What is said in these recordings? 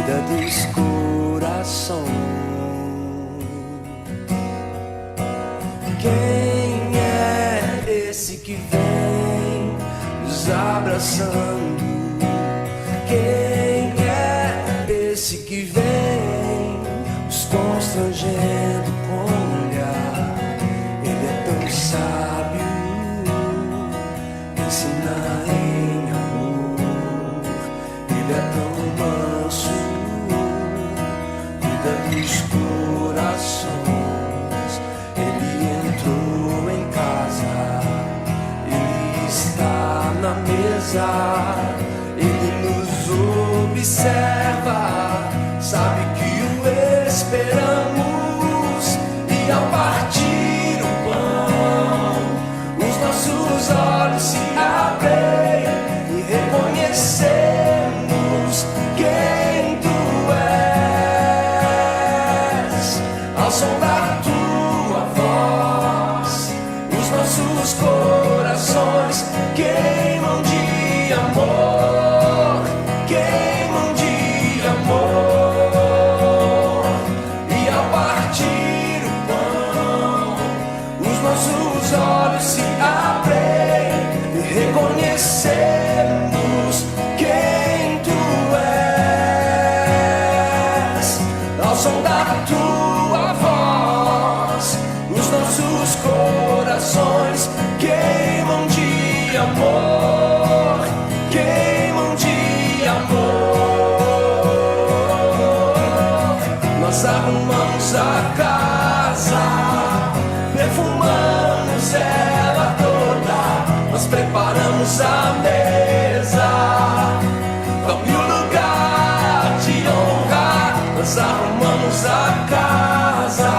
cuida dos corações. Quem é esse que vem nos abraçando? Quem é esse que vem nos constrangendo com o olhar? Ele é tão sábio, ensina em amor. Ele é tão manso, cuida dos corações. Ele entrou em casa, ele está na mesa, ele nos observa, sabe que o esperamos. E ao partir o pão, os nossos olhos se abrem e reconhecemos quem tu és. Ao som da tua voz, os nossos corações queimam de amor, queimam de amor. E ao partir o pão, os nossos olhos se abrem e reconhecemos quem tu és. Ao som da tua voz, os nossos corações queimam de amor, queimam de amor. Nós arrumamos a casa, perfumamos ela toda, nós preparamos a mesa, dá-me um lugar de honra. Nós arrumamos a casa,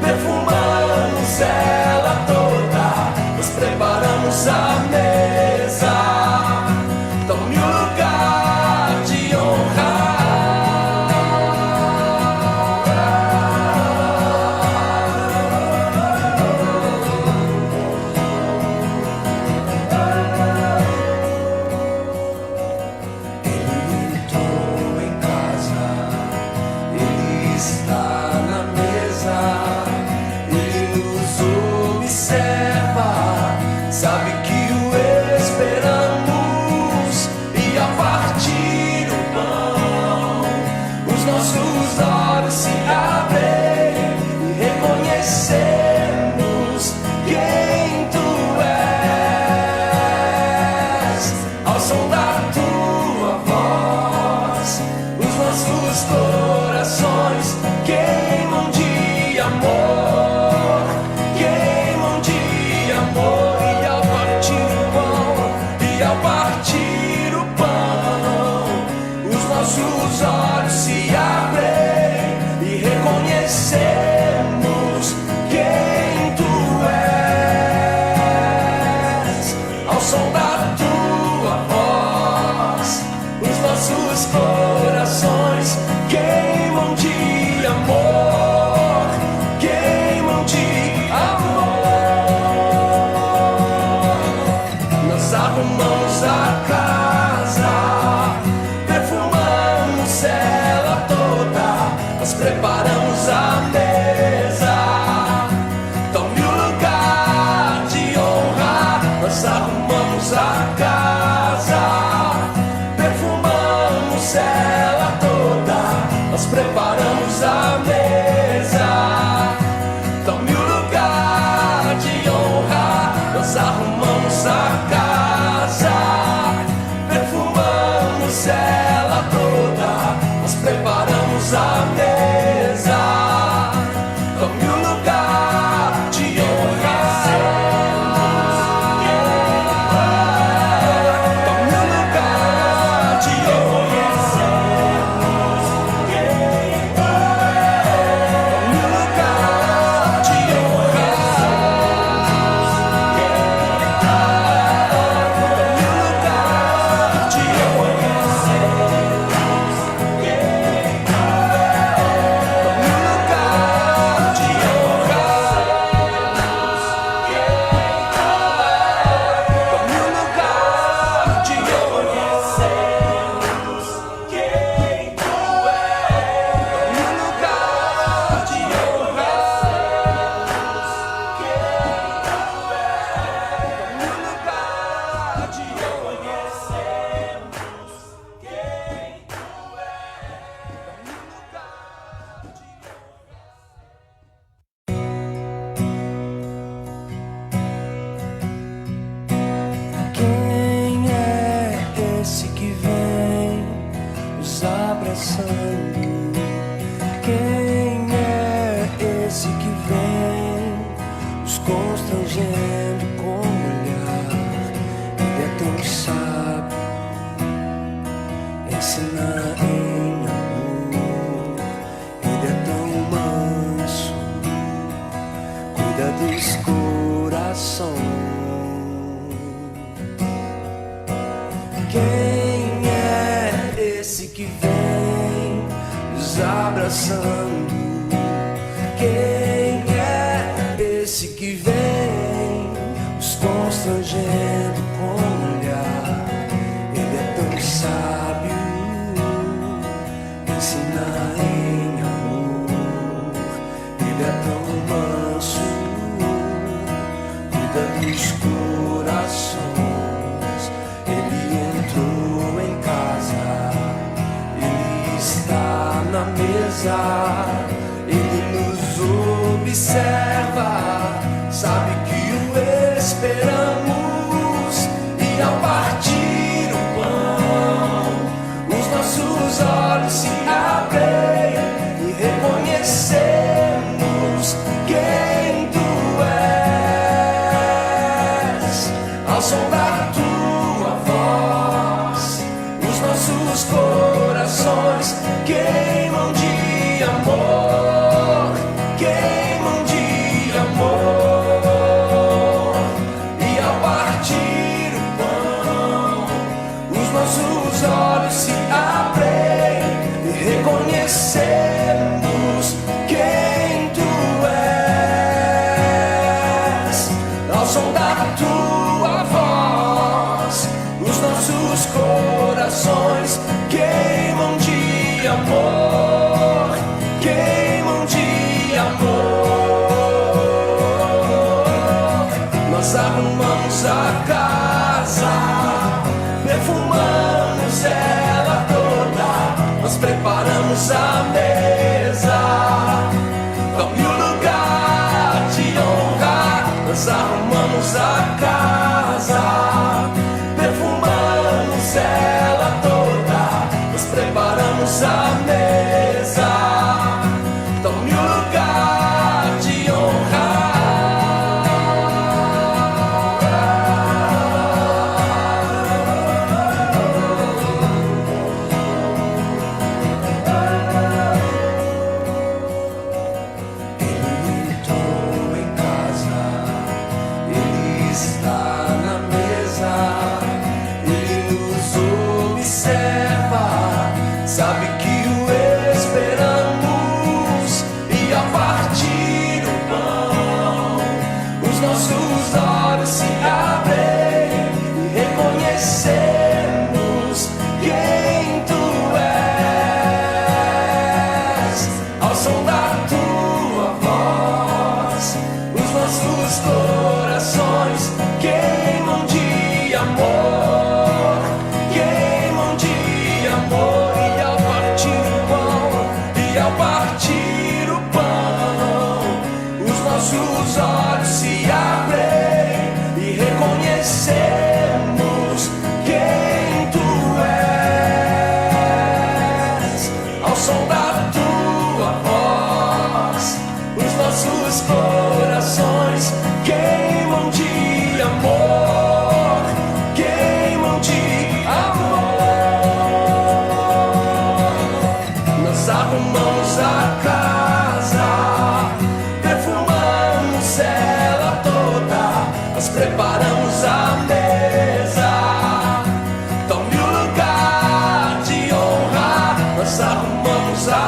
perfumamos ela toda, nós preparamos a mesa, dá-me um lugar de honra. Ele entrou em casa, ele está na mesa, ele nos observa, sabe que o esperamos. E ao partir o pão, os nossos olhos se abrem e reconhecemos quem tu és. Ao som da tua voz, os nossos corações queimam de amor, queimam de amor. E ao partir o pão, e ao partir o pão, os nossos olhos se abrem e reconhecemos quem tu és. Ao som da tua voz, os nossos corações queimam de amor, queimam de amor. Nós arrumamos a casa, perfumamos ela toda, nós preparamos a mesa, dá-me um lugar de honra. Nós arrumamos a casa, perfumamos ela toda, nós preparamos a mesa, dá-me um lugar de honra. Nós arrumamos a casa, perfumamos ela toda, nós preparamos a mesa, dá-me um lugar de honra. Dá-me um lugar de honra. Dá-me um lugar de honra. Dá-me um lugar de honra. passando. Quem é esse que vem nos constrangendo com o olhar? Ele é tão sábio, ensina em amor. Ele é tão manso, cuida dos corações. Quem é esse que vem nos abraçando? Quem é esse que vem nos constrangendo com o olhar? Ele é tão sábio, ensina em amor. Ele é tão manso, cuida dos corações. Ele entrou em casa, ele está na mesa, ele nos observa, sabe que o esperamos. E ao partir o pão, os nossos olhos se abrem e reconhecemos quem tu és. Ao som da tua voz, os nossos corações queimam de amor, queimam de amor. E ao partir o pão, os nossos olhos se abrem e reconhecemos quem tu és. Ao som da tua voz, os nossos corações queimam de amor, queimam de amor. Nós arrumamos a casa, perfumamos ela toda, nós preparamos a mesa, dá-me um lugar de honra. Nós arrumamos a casa, perfumamos ela toda, nós preparamos a mesa, dá-me um lugar de honra. Ele entrou em casa, ele está na mesa, ele nos observa, sabe que o esperamos. E ao partir o pão, os nossos olhos se abrem e reconhecemos quem tu és. Ao som da tua voz, os nossos corações queimam de amor, queimam de amor. E ao partir o pão, e ao partir o pão, os nossos olhos se abrem e reconhecemos quem tu és. Ao som da tua voz, os nossos corações queimam de amor, queimam de amor. Nós arrumamos a casa, perfumamos ela toda, nós preparamos a mesa, dá-me um lugar de honra. Nós arrumamos a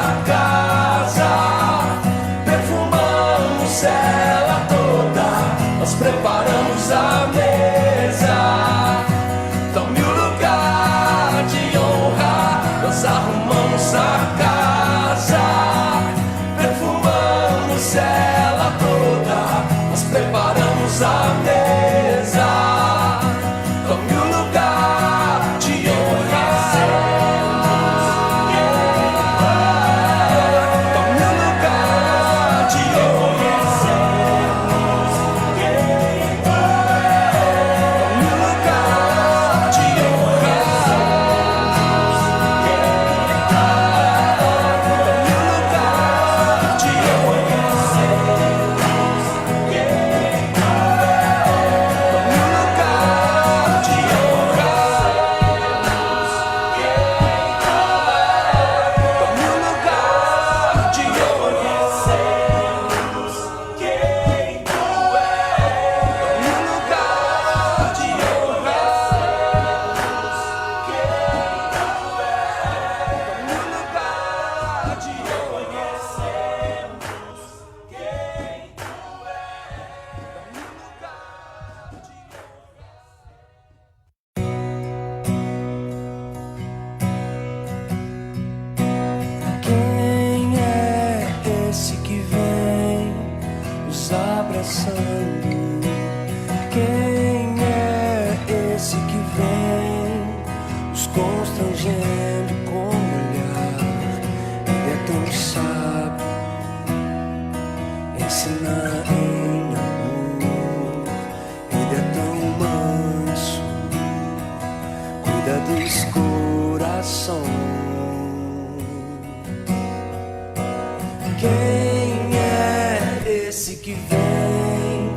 que vem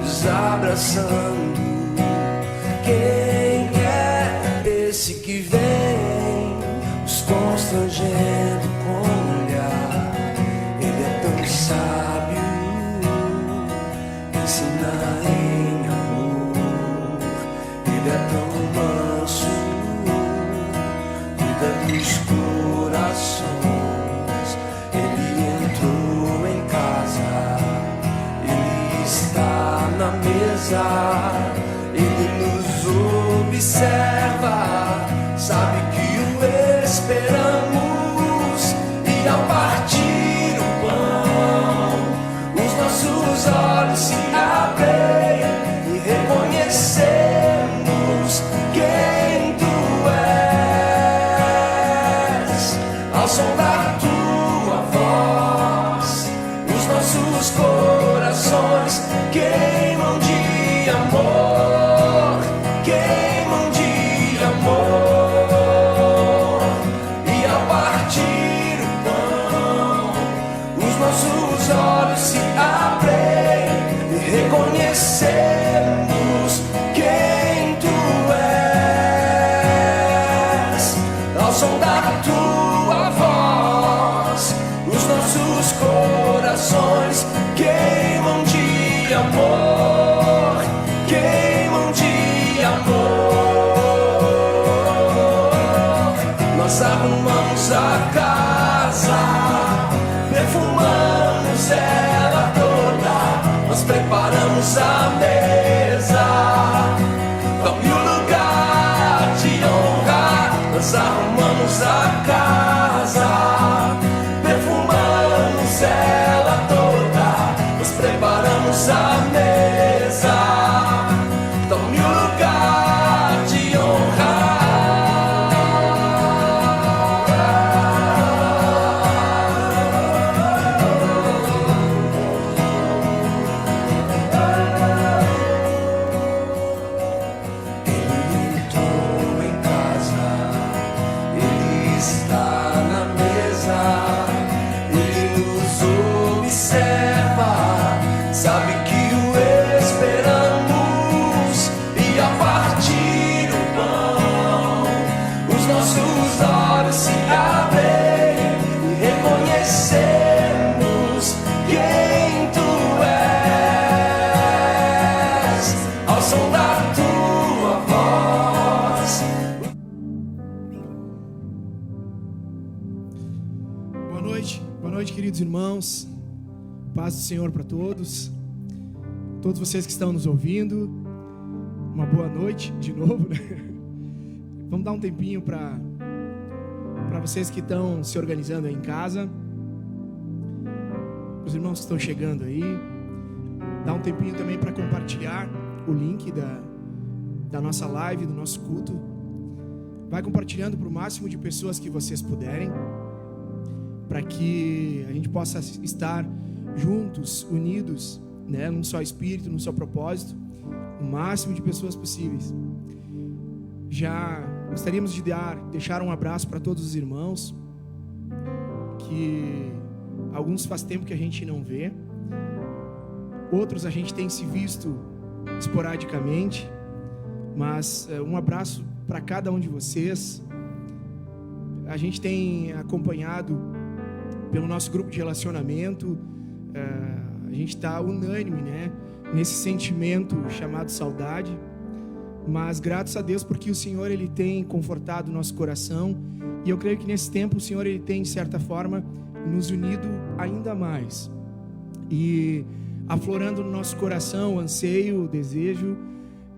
nos abraçando? Quem é esse que vem nos constrangendo com o olhar? Ele é tão sábio, ensina em amor. Ele é tão manso, cuida dos corações. Ele entrou em casa, ele está na mesa, ele nos observa, sabe que o esperamos. E ao partir o pão, os nossos olhos se abrem e reconhecemos quem tu és. Ao som da tua voz, os nossos corações queimam de amor, queimam de amor. E ao partir o pão, os nossos olhos se abrem e reconhecemos quem tu és. Ao som da tua voz, os nossos corações queimam de amor, queimam de amor. Nós arrumamos a casa, perfumamos ela toda, nós preparamos a mesa, dá-me um lugar de honra. Nós arrumamos a casa, perfumamos ela toda, nós preparamos a mesa, dá-me um lugar de honra. Ele entrou em casa, ele está na mesa, ele nos observa, sabe que o esperamos. E ao partir o pão, os nossos olhos se abrem e reconhecemos quem tu és. Ao som da tua voz. Boa noite, queridos irmãos. Paz do Senhor para todos. Todos vocês que estão nos ouvindo, uma boa noite de novo, né? Vamos dar um tempinho para vocês que estão se organizando aí em casa, os irmãos que estão chegando aí. Dá um tempinho também para compartilhar o link da nossa live, do nosso culto. Vai compartilhando para o máximo de pessoas que vocês puderem, para que a gente possa estar juntos, unidos, né, num só espírito, num só propósito, o máximo de pessoas possíveis. Já gostaríamos de deixar um abraço para todos os irmãos, que alguns faz tempo que a gente não vê, outros a gente tem se visto esporadicamente, mas um abraço para cada um de vocês. A gente tem acompanhado pelo nosso grupo de relacionamento, a gente está unânime, né, nesse sentimento chamado saudade, mas graças a Deus porque o Senhor ele tem confortado o nosso coração, e eu creio que nesse tempo o Senhor ele tem de certa forma nos unido ainda mais, e aflorando no nosso coração o anseio, o desejo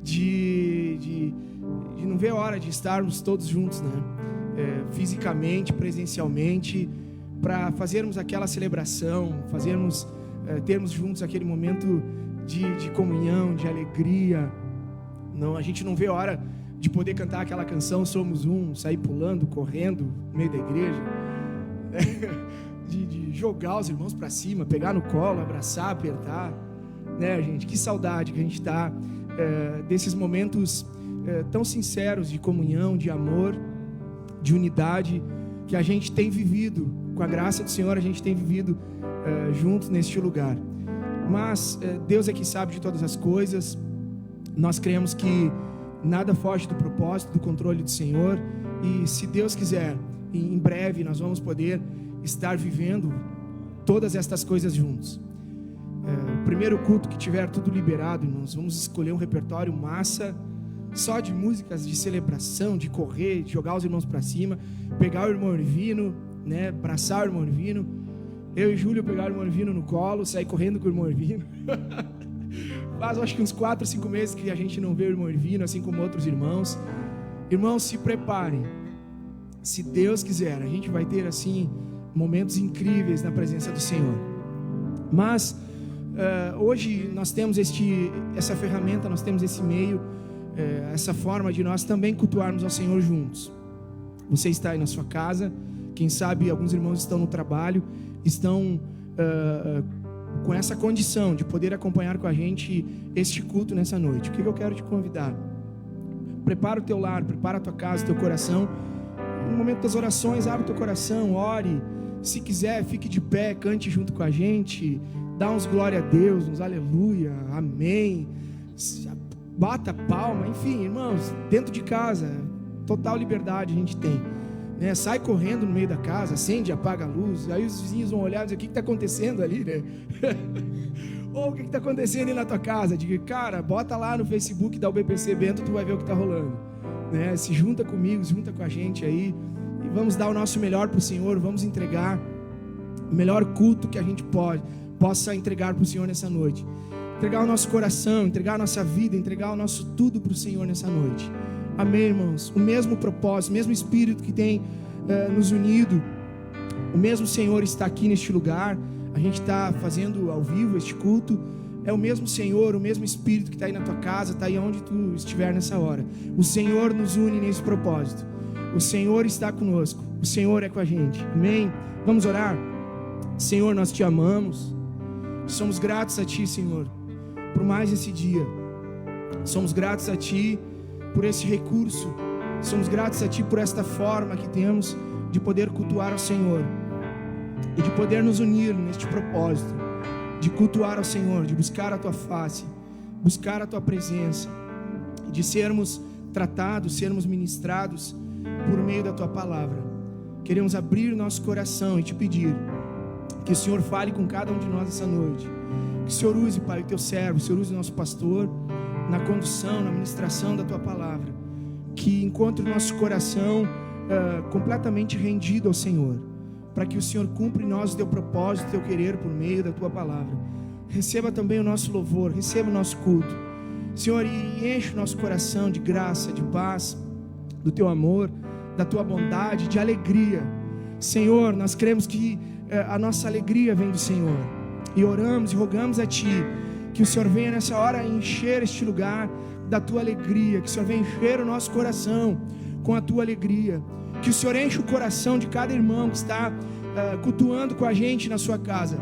de não ver a hora de estarmos todos juntos, né, fisicamente, presencialmente, para fazermos aquela celebração, termos juntos aquele momento de comunhão, de alegria. Não, a gente não vê a hora de poder cantar aquela canção Somos Um, sair pulando, correndo no meio da igreja, de jogar os irmãos para cima, pegar no colo, abraçar, apertar, né, gente? Que saudade que a gente está desses momentos tão sinceros de comunhão, de amor, de unidade, que a gente tem vivido, com a graça do Senhor, a gente tem vivido juntos neste lugar. mas Deus é que sabe de todas as coisas. Nós cremos que nada foge do propósito, do controle do Senhor, e se Deus quiser, em breve nós vamos poder estar vivendo todas estas coisas juntos. O primeiro culto que tiver tudo liberado, nós vamos escolher um repertório massa, só de músicas de celebração, de correr, de jogar os irmãos para cima, pegar o irmão Irvino, né, abraçar o irmão Irvino, eu e Júlio pegar o irmão Irvino no colo, sair correndo com o irmão Irvino. Faz acho que uns 4, 5 meses que a gente não vê o irmão Irvino, assim como outros irmãos. Irmãos, se preparem. Se Deus quiser, a gente vai ter assim momentos incríveis na presença do Senhor. Mas hoje nós temos essa ferramenta, nós temos esse meio, essa forma de nós também cultuarmos ao Senhor juntos. Você está aí na sua casa, quem sabe alguns irmãos estão no trabalho, estão com essa condição de poder acompanhar com a gente este culto nessa noite. O que eu quero te convidar? Prepara o teu lar, prepara a tua casa, o teu coração. No momento das orações, abre o teu coração, ore. Se quiser, fique de pé, cante junto com a gente, dá uns glória a Deus, uns aleluia, amém, bata a palma, enfim, irmãos, dentro de casa, total liberdade a gente tem, né? Sai correndo no meio da casa, acende e apaga a luz, aí os vizinhos vão olhar e dizer, o que está acontecendo ali, né? Ou o que está acontecendo aí na tua casa? Diga, cara, bota lá no Facebook da UBPC Bento, tu vai ver o que está rolando, né? Se junta comigo, se junta com a gente aí, e vamos dar o nosso melhor para o Senhor, vamos entregar o melhor culto que a gente possa entregar para o Senhor nessa noite. Entregar o nosso coração, entregar a nossa vida, entregar o nosso tudo para o Senhor nessa noite. Amém, irmãos? O mesmo propósito, o mesmo Espírito que tem nos unido, o mesmo Senhor está aqui neste lugar. A gente está fazendo ao vivo este culto. É o mesmo Senhor, o mesmo Espírito que está aí na tua casa, está aí onde tu estiver nessa hora. O Senhor nos une nesse propósito. O Senhor está conosco, o Senhor é com a gente. Amém? Vamos orar? Senhor, nós te amamos. Somos gratos a ti, Senhor, por mais esse dia. Somos gratos a ti por esse recurso. Somos gratos a ti por esta forma que temos de poder cultuar ao Senhor e de poder nos unir neste propósito de cultuar ao Senhor, de buscar a tua face, buscar a tua presença, de sermos tratados, sermos ministrados por meio da tua palavra. Queremos abrir o nosso coração e te pedir que o Senhor fale com cada um de nós essa noite. Que o Senhor use, Pai, o teu servo, o Senhor use o nosso pastor na condução, na ministração da tua palavra. Que encontre o nosso coração completamente rendido ao Senhor, para que o Senhor cumpra em nós o teu propósito, o teu querer por meio da tua palavra. Receba também o nosso louvor, receba o nosso culto, Senhor, e enche o nosso coração de graça, de paz, do teu amor, da tua bondade, de alegria. Senhor, nós cremos que a nossa alegria vem do Senhor, e oramos e rogamos a ti que o Senhor venha nessa hora encher este lugar da tua alegria, que o Senhor venha encher o nosso coração com a tua alegria, que o Senhor enche o coração de cada irmão que está cultuando com a gente na sua casa,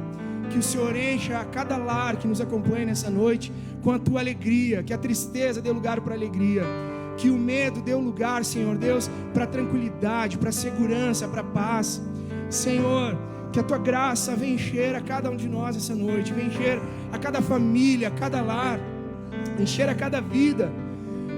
que o Senhor encha a cada lar que nos acompanha nessa noite com a tua alegria, que a tristeza dê lugar para alegria, que o medo dê lugar, Senhor Deus, para tranquilidade, para segurança, para paz. Senhor, que a tua graça venha encher a cada um de nós essa noite, venha encher a cada família, a cada lar, encher a cada vida.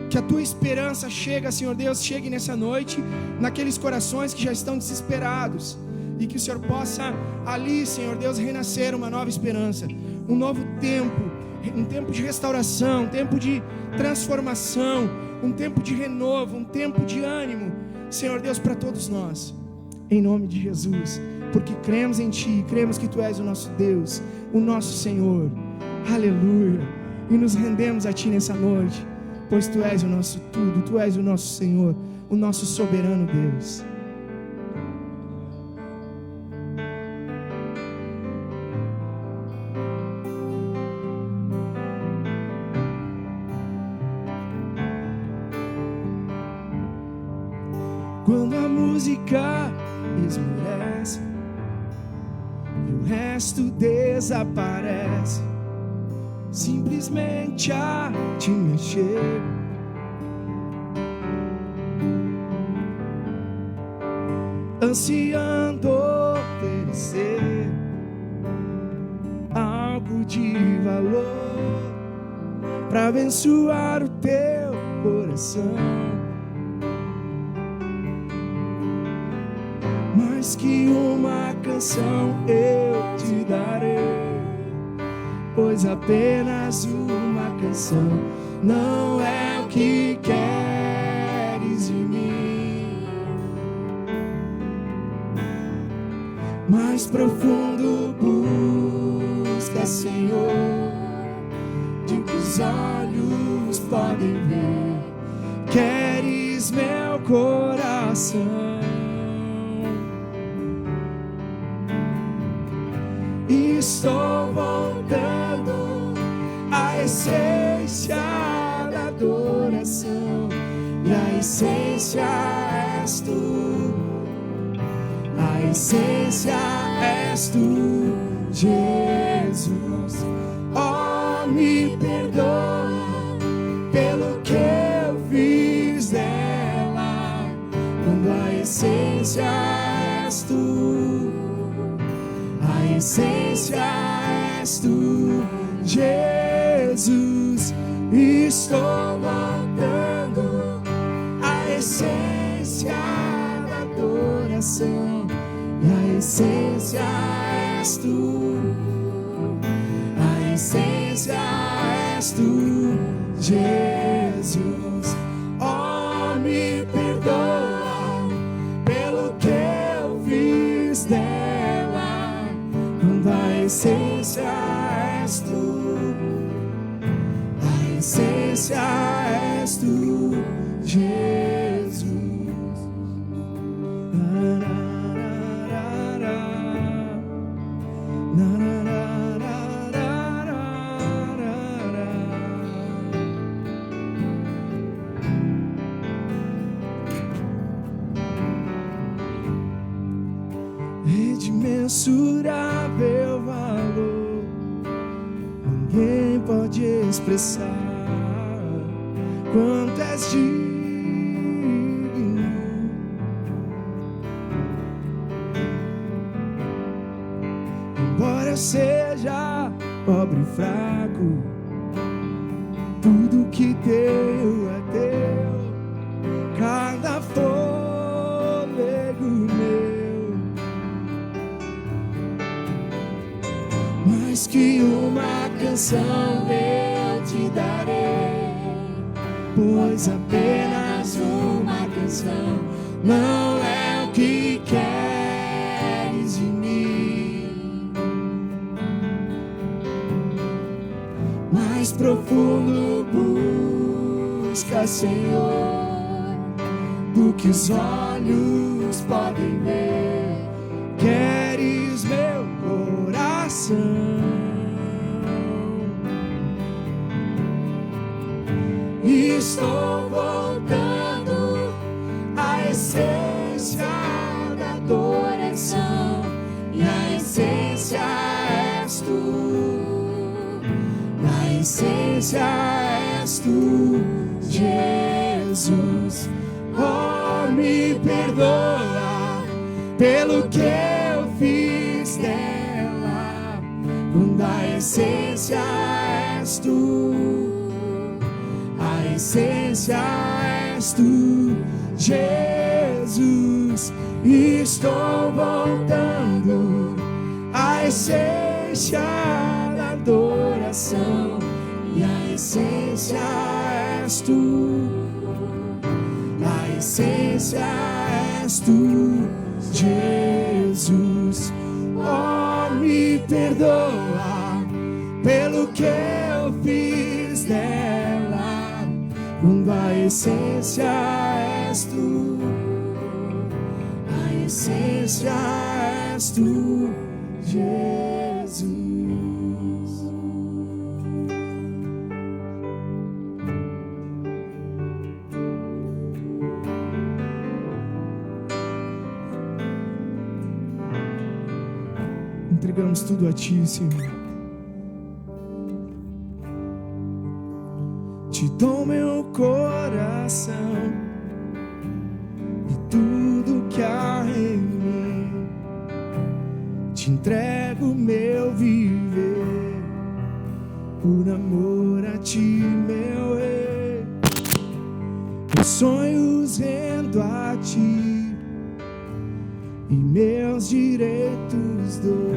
Que a tua esperança chegue, Senhor Deus, chegue nessa noite naqueles corações que já estão desesperados, e que o Senhor possa ali, Senhor Deus, renascer uma nova esperança, um novo tempo, um tempo de restauração, um tempo de transformação, um tempo de renovo, um tempo de ânimo, Senhor Deus, para todos nós, em nome de Jesus, porque cremos em ti, cremos que tu és o nosso Deus, o nosso Senhor, aleluia, e nos rendemos a ti nessa noite, pois tu és o nosso tudo, tu és o nosso Senhor, o nosso soberano Deus. Quando a música esmorece e o resto desaparece, simplesmente a te mexer, ansiando oferecer algo de valor para abençoar o teu coração. Mais que uma canção eu te darei, pois apenas uma canção não é o que queres de mim. Mais profundo busca, Senhor, de que os olhos podem ver. Queres meu coração. Estou voltando à essência da adoração, e a essência és tu, a essência és tu, Jesus. Oh, me perdoa pelo que eu fiz dela, quando a essência és tu, a essência és tu, Jesus. Estou voltando à essência da adoração, e a essência és tu, a essência és tu, Jesus. Oh, me perdoa pelo que eu fiz dela, quando a essência és tu, a essência és tu, Jesus. É de imensurável valor, ninguém pode expressar quanto és digno. Embora eu seja pobre e fraco, tudo que teu é teu, cada fôlego meu. Mais que uma canção eu te darei, pois apenas uma canção não é o que queres de mim. Mais profundo busca, Senhor, do que os olhos podem ver. Queres meu coração. Estou voltando à essência da adoração, e a essência és tu, a essência és tu, Jesus. Oh, me perdoa pelo que eu fiz dela, quando a essência és tu, a essência és tu, Jesus. Estou voltando à essência da adoração, e a essência és tu, a essência és tu, Jesus. Oh, me perdoa pelo que eu fiz dela, quando a essência és tu, a essência és tu, Jesus. Entregamos tudo a ti, Senhor. Te dou meu coração e tudo que há em mim. Te entrego meu viver, por amor a ti, meu rei, meus sonhos rendo a ti e meus direitos dou.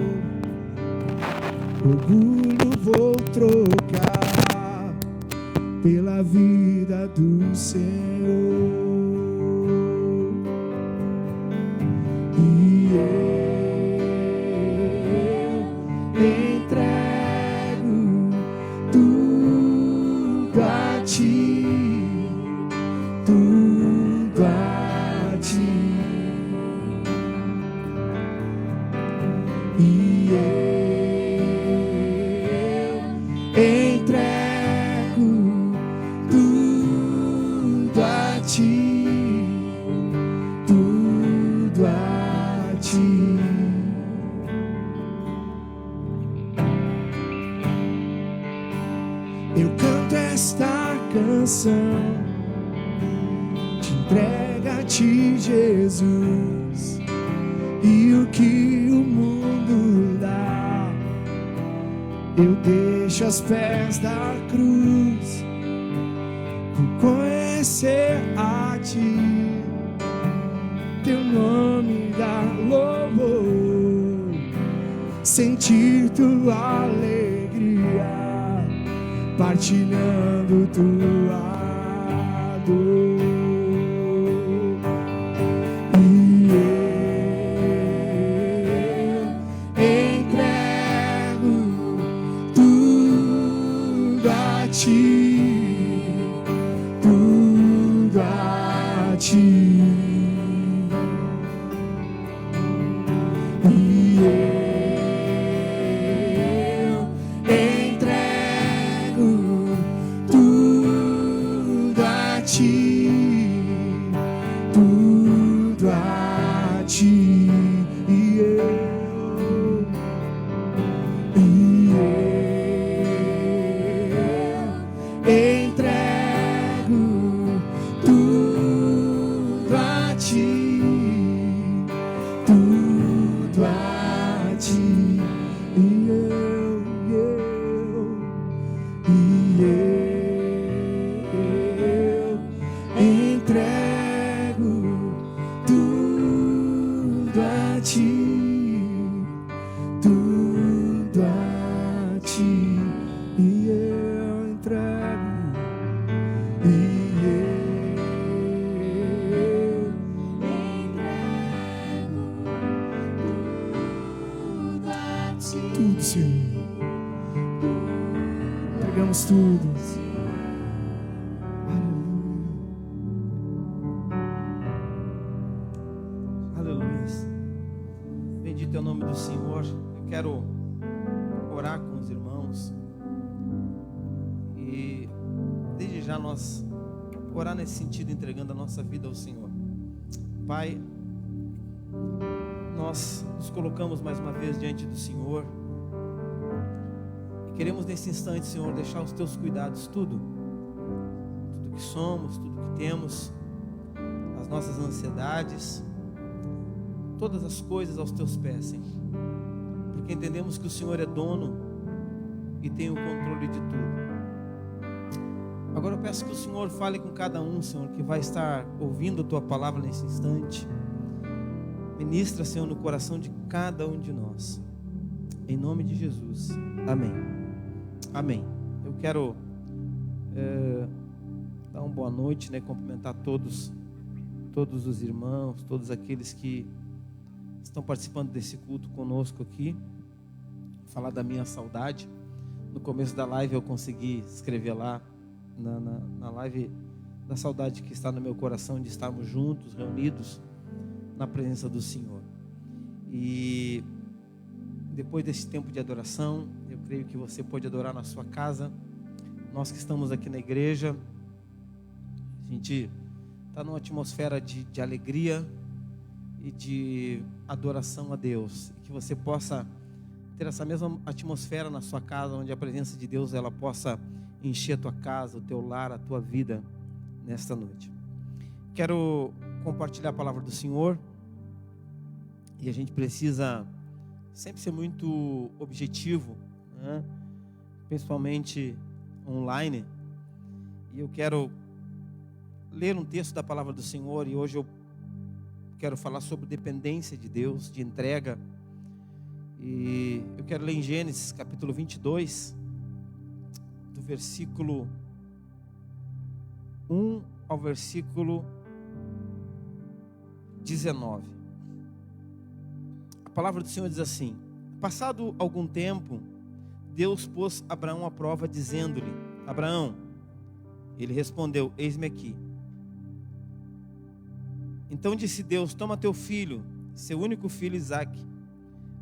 Orgulho vou trocar pela vida do Senhor. E eu entrego tudo a ti, tudo a ti. E eu entrego tudo a ti, tudo a ti. Eu canto esta canção, te entrego a ti, Jesus, e o que o mundo dá eu deixo aos pés da cruz, por conhecer a ti, teu nome dá louvor, sentir tua alegria, partilhando tua dor. E eu entrego tudo a ti, tudo a ti. E eu entrego tudo a ti, tudo a ti. E eu entrego tudo a ti, tudo a ti. E eu entrego tudo a ti, tudo a ti. E eu entrego, e eu entrego tudo a ti, tudo, Senhor. Entregamos tudo. Aleluia. Bendito é o nome do Senhor. Eu quero orar com os irmãos e desde já nós orar nesse sentido, entregando a nossa vida ao Senhor. Pai, nós nos colocamos mais uma vez diante do Senhor e queremos nesse instante, Senhor, deixar os teus cuidados, tudo que somos, tudo que temos, as nossas ansiedades, todas as coisas aos teus pés, Senhor, porque entendemos que o Senhor é dono e tem o controle de tudo. Agora eu peço que o Senhor fale com cada um, Senhor, que vai estar ouvindo a tua palavra nesse instante. Ministra, Senhor, no coração de cada um de nós, em nome de Jesus, amém. Amém. Eu quero dar uma boa noite, né? Cumprimentar todos os irmãos, todos aqueles que estão participando desse culto conosco aqui. Falar da minha saudade. No começo da live eu consegui escrever lá na live da saudade que está no meu coração de estarmos juntos, reunidos na presença do Senhor. E depois desse tempo de adoração, eu creio que você pode adorar na sua casa. Nós que estamos aqui na igreja, a gente está numa atmosfera de alegria e de adoração a Deus, e que você possa ter essa mesma atmosfera na sua casa, onde a presença de Deus ela possa encher a tua casa, o teu lar, a tua vida nesta noite. Quero compartilhar a palavra do Senhor, e a gente precisa sempre ser muito objetivo, né? principalmente online, e eu quero ler um texto da palavra do Senhor, e hoje eu quero falar sobre dependência de Deus, de entrega, e eu quero ler em Gênesis capítulo 22, do versículo 1 ao versículo 19. A palavra do Senhor diz assim: passado algum tempo, Deus pôs Abraão à prova, dizendo-lhe: Abraão. Ele respondeu: eis-me aqui. Então disse Deus: toma teu filho, seu único filho Isaque,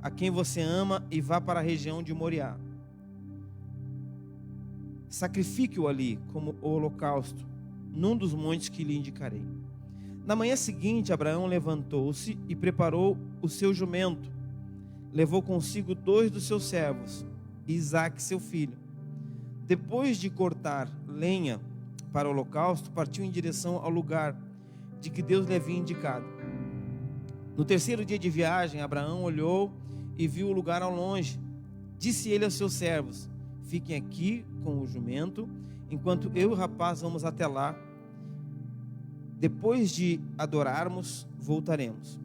a quem você ama, e vá para a região de Moriá. Sacrifique-o ali como holocausto, num dos montes que lhe indicarei. Na manhã seguinte, Abraão levantou-se e preparou o seu jumento. Levou consigo 2 dos seus servos, e Isaque, seu filho. Depois de cortar lenha para o holocausto, partiu em direção ao lugar de que Deus lhe havia indicado. No 3º dia de viagem, Abraão olhou e viu o lugar ao longe. Disse ele aos seus servos: fiquem aqui com o jumento, enquanto eu e o rapaz vamos até lá. Depois de adorarmos, voltaremos.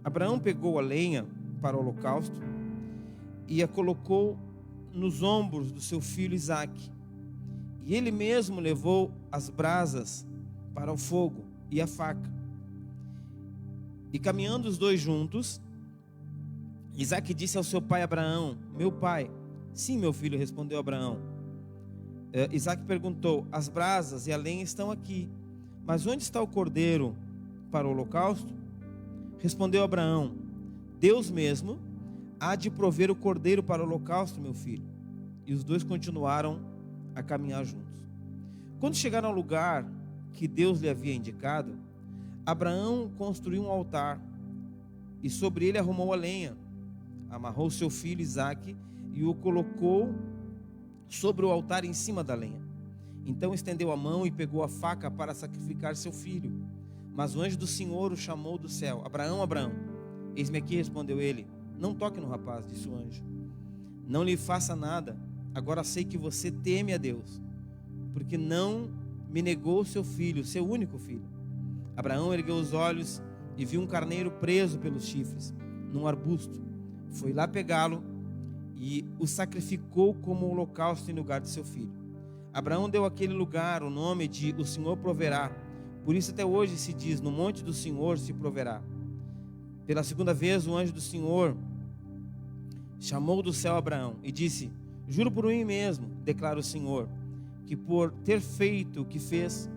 Abraão pegou a lenha para o holocausto e a colocou nos ombros do seu filho Isaque. E ele mesmo levou as brasas para o fogo e a faca. E caminhando os dois juntos, Isaque disse ao seu pai Abraão: meu pai. Sim, meu filho, respondeu Abraão. Isaque perguntou: as brasas e a lenha estão aqui, mas onde está o cordeiro para o holocausto? Respondeu Abraão: Deus mesmo há de prover o cordeiro para o holocausto, meu filho. E os dois continuaram a caminhar juntos. Quando chegaram ao lugar que Deus lhe havia indicado, Abraão construiu um altar e sobre ele arrumou a lenha, amarrou seu filho Isaque e o colocou sobre o altar em cima da lenha. Então estendeu a mão e pegou a faca para sacrificar seu filho. Mas o anjo do Senhor o chamou do céu: Abraão, Abraão. Eis-me aqui, respondeu ele. Não toque no rapaz, disse o anjo. Não lhe faça nada. Agora sei que você teme a Deus, porque não me negou seu filho, seu único filho. Abraão ergueu os olhos e viu um carneiro preso pelos chifres num arbusto. Foi lá pegá-lo e o sacrificou como holocausto em lugar de seu filho. Abraão deu àquele lugar o nome de O Senhor Proverá. Por isso até hoje se diz: no monte do Senhor se proverá. Pela 2ª vez o anjo do Senhor chamou do céu Abraão e disse: juro por mim mesmo, declara o Senhor, que por ter feito o que fez,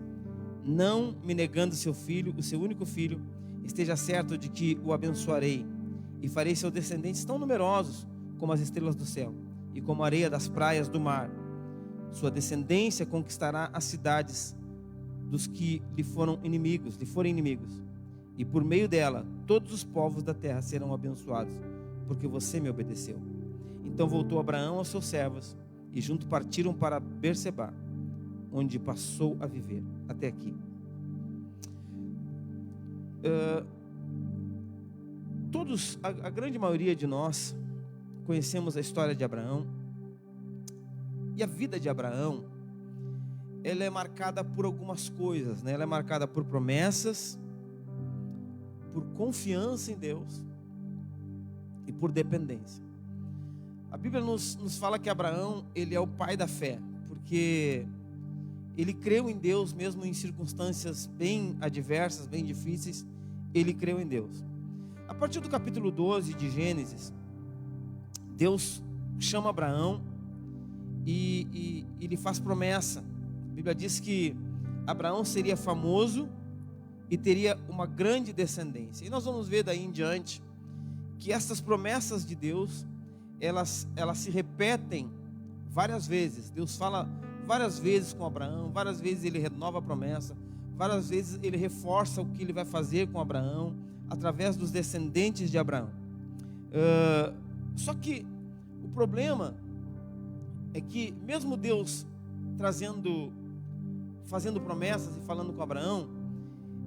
não me negando seu filho, o seu único filho, esteja certo de que o abençoarei e farei seus descendentes tão numerosos como as estrelas do céu e como a areia das praias do mar. Sua descendência conquistará as cidades dos que lhe forem inimigos, e por meio dela todos os povos da terra serão abençoados, porque você me obedeceu. Então voltou Abraão aos seus servos e juntos partiram para Berseba, onde passou a viver. Até aqui. A grande maioria de nós conhecemos a história de Abraão. E a vida de Abraão, ela é marcada por algumas coisas, né? Ela é marcada por promessas, por confiança em Deus e por dependência. A Bíblia nos fala que Abraão, ele é o pai da fé, porque ele creu em Deus mesmo em circunstâncias bem adversas, bem difíceis. Ele creu em Deus. A partir do capítulo 12 de Gênesis, Deus chama Abraão e lhe faz promessa. A Bíblia diz que Abraão seria famoso e teria uma grande descendência. E nós vamos ver daí em diante que essas promessas de Deus, elas se repetem várias vezes. Deus fala várias vezes com Abraão, várias vezes ele renova a promessa, várias vezes ele reforça o que ele vai fazer com Abraão, através dos descendentes de Abraão. Só que o problema é que mesmo Deus fazendo promessas e falando com Abraão,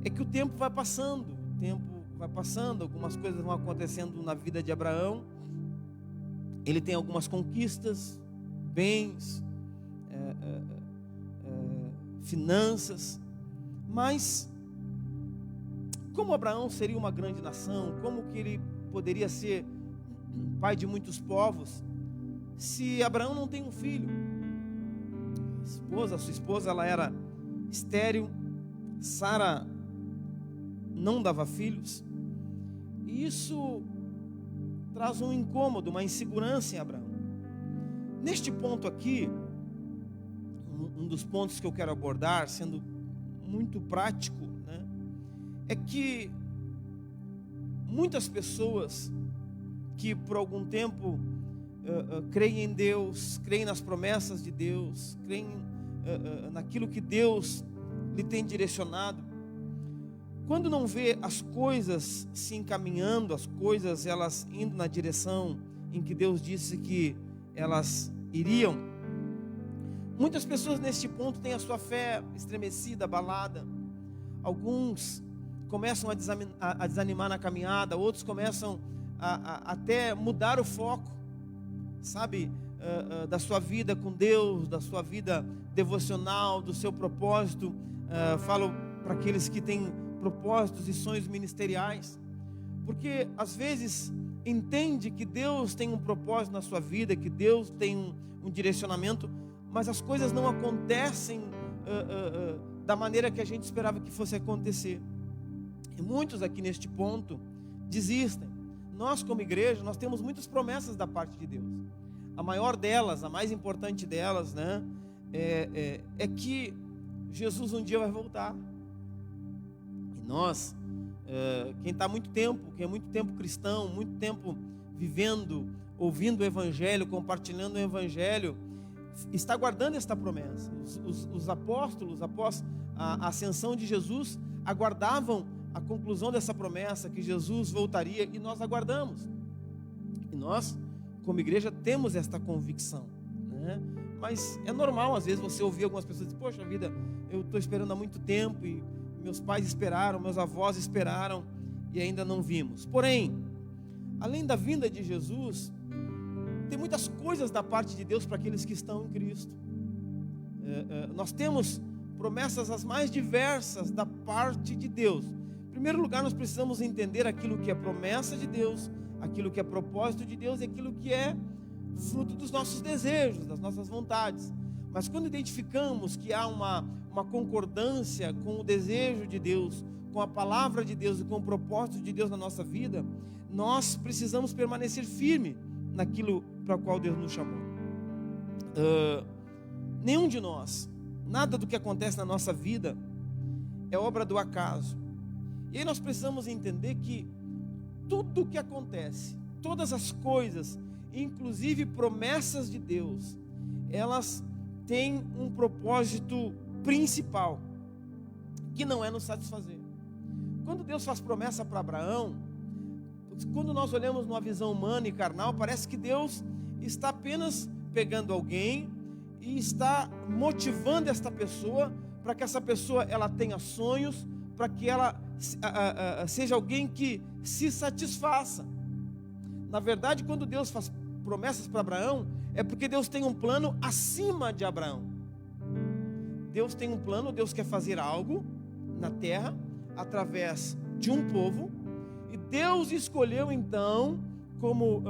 é que o tempo vai passando, algumas coisas vão acontecendo na vida de Abraão. Ele tem algumas conquistas bens, finanças, mas como Abraão seria uma grande nação, como que ele poderia ser pai de muitos povos, se Abraão não tem um filho? Sua esposa, ela era estéril, Sara não dava filhos, e isso traz um incômodo, uma insegurança em Abraão. Neste ponto aqui, um dos pontos que eu quero abordar, sendo muito prático, né, é que muitas pessoas que por algum tempo creem em Deus, creem nas promessas de Deus, creem naquilo que Deus lhe tem direcionado, quando não vê as coisas se encaminhando, as coisas elas indo na direção em que Deus disse que elas iriam, muitas pessoas neste ponto têm a sua fé estremecida, abalada. Alguns começam a desanimar na caminhada, outros começam a até mudar o foco, sabe, da sua vida com Deus, da sua vida devocional, do seu propósito. Falo para aqueles que têm propósitos e sonhos ministeriais, porque às vezes entende que Deus tem um propósito na sua vida, que Deus tem um direcionamento, mas as coisas não acontecem da maneira que a gente esperava que fosse acontecer. E muitos aqui neste ponto desistem. Nós como igreja, nós temos muitas promessas da parte de Deus. A maior delas, a mais importante delas, né, é que Jesus um dia vai voltar. E nós, quem está muito tempo, quem é muito tempo cristão, muito tempo vivendo, ouvindo o Evangelho, compartilhando o Evangelho, está guardando esta promessa. Os apóstolos, após a ascensão de Jesus, aguardavam a conclusão dessa promessa, que Jesus voltaria, e nós aguardamos. E nós, como igreja, temos esta convicção, né? Mas é normal, às vezes, você ouvir algumas pessoas dizer: poxa vida, eu estou esperando há muito tempo, e meus pais esperaram, meus avós esperaram, e ainda não vimos. Porém, além da vinda de Jesus, tem muitas coisas da parte de Deus para aqueles que estão em Cristo. Nós temos promessas as mais diversas da parte de Deus. Em primeiro lugar, nós precisamos entender aquilo que é promessa de Deus, aquilo que é propósito de Deus e aquilo que é fruto dos nossos desejos, das nossas vontades. Mas quando identificamos que há uma concordância com o desejo de Deus, com a palavra de Deus e com o propósito de Deus na nossa vida, nós precisamos permanecer firme naquilo para o qual Deus nos chamou. Nenhum de nós, nada do que acontece na nossa vida é obra do acaso. E aí nós precisamos entender que tudo o que acontece, todas as coisas, inclusive promessas de Deus, elas têm um propósito principal, que não é nos satisfazer. Quando Deus faz promessa para Abraão, quando nós olhamos numa visão humana e carnal, parece que Deus está apenas pegando alguém e está motivando esta pessoa para que essa pessoa ela tenha sonhos, para que ela seja alguém que se satisfaça. Na verdade, quando Deus faz promessas para Abraão, é porque Deus tem um plano acima de Abraão. Deus tem um plano, Deus quer fazer algo na terra, através de um povo, e Deus escolheu então, como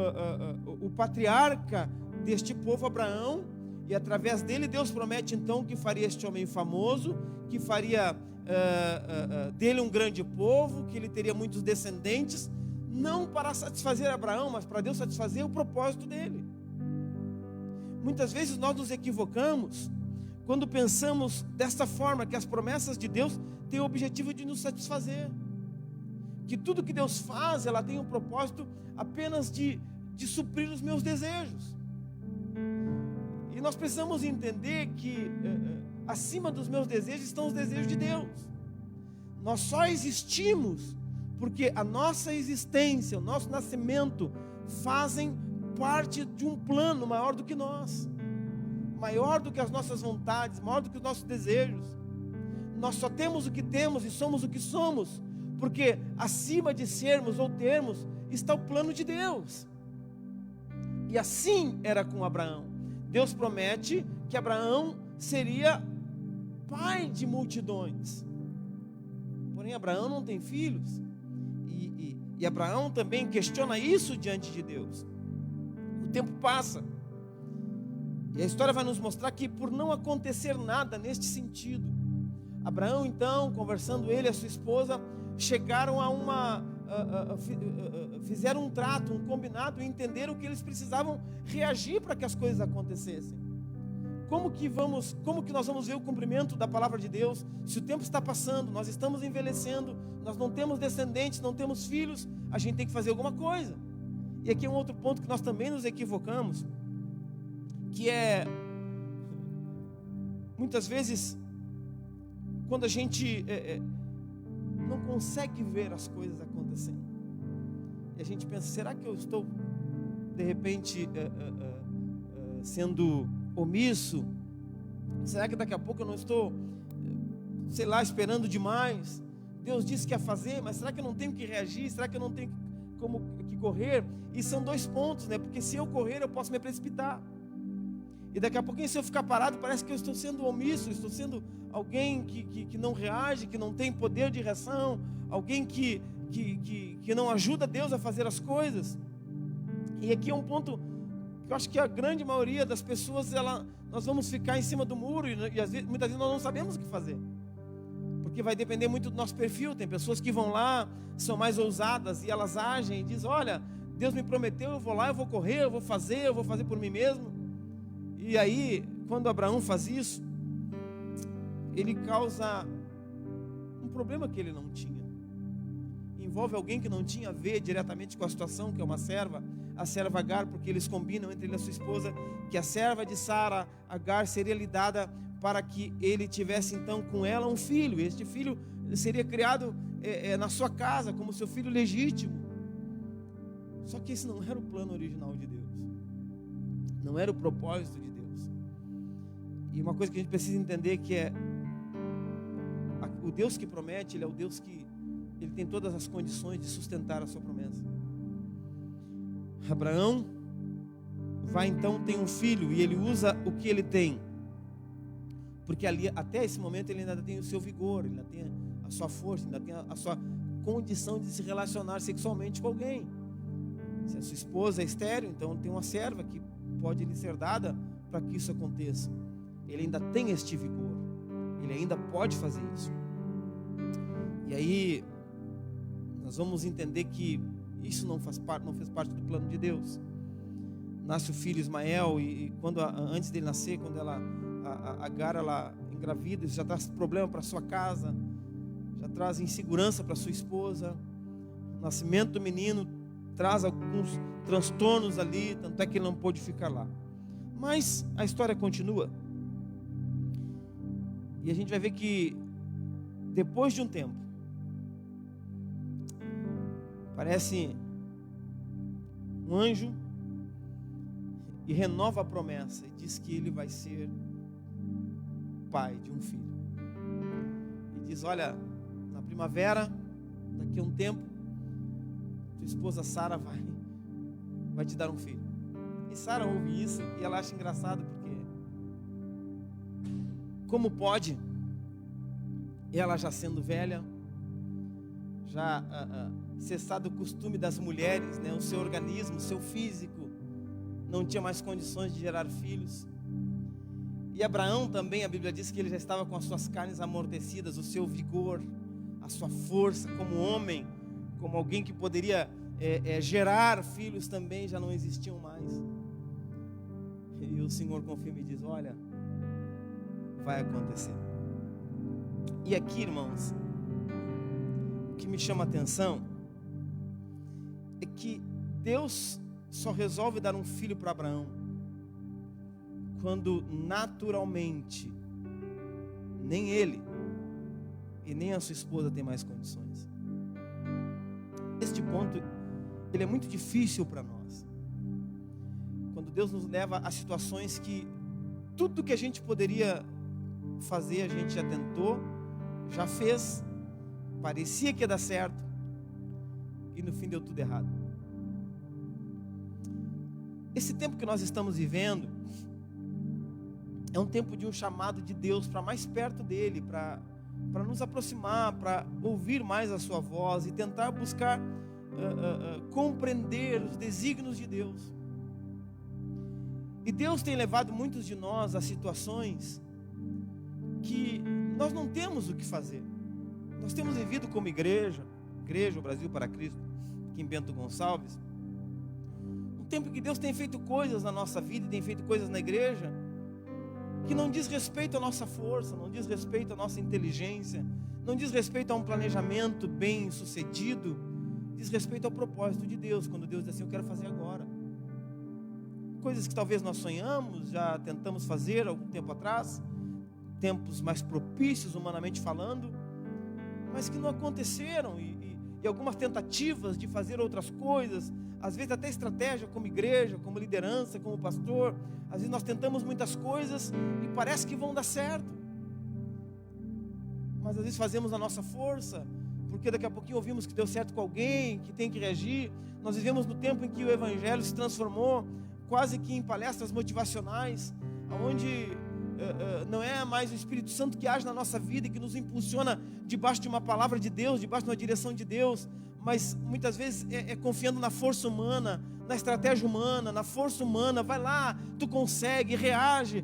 o patriarca deste povo, Abraão, e através dele Deus promete então que faria este homem famoso, que faria dele um grande povo, que ele teria muitos descendentes, não para satisfazer Abraão, mas para Deus satisfazer o propósito dele. Muitas vezes nós nos equivocamos quando pensamos desta forma, que as promessas de Deus têm o objetivo de nos satisfazer, que tudo que Deus faz, ela tem o propósito apenas de suprir os meus desejos. E nós precisamos entender que acima dos meus desejos estão os desejos de Deus. Nós só existimos porque a nossa existência, o nosso nascimento fazem parte de um plano maior do que nós, maior do que as nossas vontades, maior do que os nossos desejos. Nós só temos o que temos e somos o que somos porque acima de sermos ou termos está o plano de Deus. E assim era com Abraão. Deus promete que Abraão seria pai de multidões. Porém, Abraão não tem filhos. E Abraão também questiona isso diante de Deus. O tempo passa. E a história vai nos mostrar que, por não acontecer nada neste sentido, Abraão, então, conversando ele e a sua esposa, chegaram fizeram um trato, um combinado, e entenderam que eles precisavam reagir para que as coisas acontecessem. Como que nós vamos ver o cumprimento da palavra de Deus, se o tempo está passando, nós estamos envelhecendo, nós não temos descendentes, não temos filhos, a gente tem que fazer alguma coisa. E aqui é um outro ponto que nós também nos equivocamos, que é, muitas vezes, quando a gente não consegue ver as coisas acontecendo, e a gente pensa, será que eu estou, de repente, sendo omisso? Será que daqui a pouco eu não estou, sei lá, esperando demais? Deus disse que ia fazer, mas será que eu não tenho que reagir? Será que eu não tenho que correr? E são dois pontos, né? Porque se eu correr, eu posso me precipitar. E daqui a pouquinho, se eu ficar parado, parece que eu estou sendo omisso, estou sendo alguém que não reage, que não tem poder de reação, alguém que não ajuda Deus a fazer as coisas. E aqui é um ponto que eu acho que a grande maioria das pessoas, nós vamos ficar em cima do muro e muitas vezes nós não sabemos o que fazer, porque vai depender muito do nosso perfil. Tem pessoas que vão lá, são mais ousadas e elas agem e dizem, olha, Deus me prometeu, eu vou lá, eu vou correr, eu vou fazer por mim mesmo. E aí, quando Abraão faz isso, ele causa um problema que ele não tinha. Envolve alguém que não tinha a ver diretamente com a situação, que é uma serva, a serva Agar, porque eles combinam entre ele e a sua esposa, que a serva de Sara, Agar, seria lhe dada para que ele tivesse então com ela um filho. Este filho seria criado na sua casa, como seu filho legítimo. Só que esse não era o plano original de Deus, não era o propósito de Deus. E uma coisa que a gente precisa entender, que é o Deus que promete, Ele é o Deus que Ele tem todas as condições de sustentar a sua promessa. Abraão vai então, tem um filho, e ele usa o que ele tem, porque ali, até esse momento, ele ainda tem o seu vigor, ele ainda tem a sua força, ainda tem a sua condição de se relacionar sexualmente com alguém. Se a sua esposa é estéril, então tem uma serva que pode lhe ser dada para que isso aconteça. Ele ainda tem este vigor, ele ainda pode fazer isso. E aí nós vamos entender que isso não fez parte do plano de Deus. Nasce o filho Ismael, e antes dele nascer, quando a Agar engravida, isso já traz problema para sua casa, já traz insegurança para sua esposa. O nascimento do menino traz alguns transtornos ali, tanto é que ele não pôde ficar lá. Mas a história continua. E a gente vai ver que depois de um tempo, aparece um anjo e renova a promessa e diz que ele vai ser pai de um filho. E diz, olha, na primavera, daqui a um tempo, tua esposa Sara vai te dar um filho. E Sara ouve isso e ela acha engraçado, porque como pode ela, já sendo velha, já cessado o costume das mulheres, né? O seu organismo, o seu físico não tinha mais condições de gerar filhos. E Abraão também, a Bíblia diz que ele já estava com as suas carnes amortecidas, o seu vigor, a sua força como homem, como alguém que poderia gerar filhos, também já não existiam mais. E o Senhor confirma e diz, olha, vai acontecer. E aqui, irmãos, o que me chama a atenção é que Deus só resolve dar um filho para Abraão quando naturalmente nem ele e nem a sua esposa tem mais condições. Este ponto, ele é muito difícil para nós. Quando Deus nos leva a situações que tudo que a gente poderia fazer, a gente já tentou, já fez, parecia que ia dar certo, e no fim deu tudo errado. Esse tempo que nós estamos vivendo É um tempo de um chamado de Deus para mais perto dele, para nos aproximar, para ouvir mais a sua voz e tentar buscar compreender os desígnios de Deus. E Deus tem levado muitos de nós a situações que nós não temos o que fazer. Nós temos vivido como igreja o Brasil para Cristo, aqui em Bento Gonçalves, um tempo que Deus tem feito coisas na nossa vida, tem feito coisas na igreja, que não diz respeito à nossa força, não diz respeito à nossa inteligência, não diz respeito a um planejamento bem sucedido, diz respeito ao propósito de Deus, quando Deus diz assim, eu quero fazer agora. Coisas que talvez nós sonhamos, já tentamos fazer algum tempo atrás, tempos mais propícios, humanamente falando, mas que não aconteceram, e algumas tentativas de fazer outras coisas, às vezes até estratégia como igreja, como liderança, como pastor, às vezes nós tentamos muitas coisas e parece que vão dar certo, mas às vezes fazemos a nossa força, porque daqui a pouquinho ouvimos que deu certo com alguém, que tem que reagir. Nós vivemos no tempo em que o evangelho se transformou quase que em palestras motivacionais, onde não é mais o Espírito Santo que age na nossa vida e que nos impulsiona debaixo de uma palavra de Deus, debaixo de uma direção de Deus, mas muitas vezes é confiando na força humana, na estratégia humana, na força humana. Vai lá, tu consegue, reage,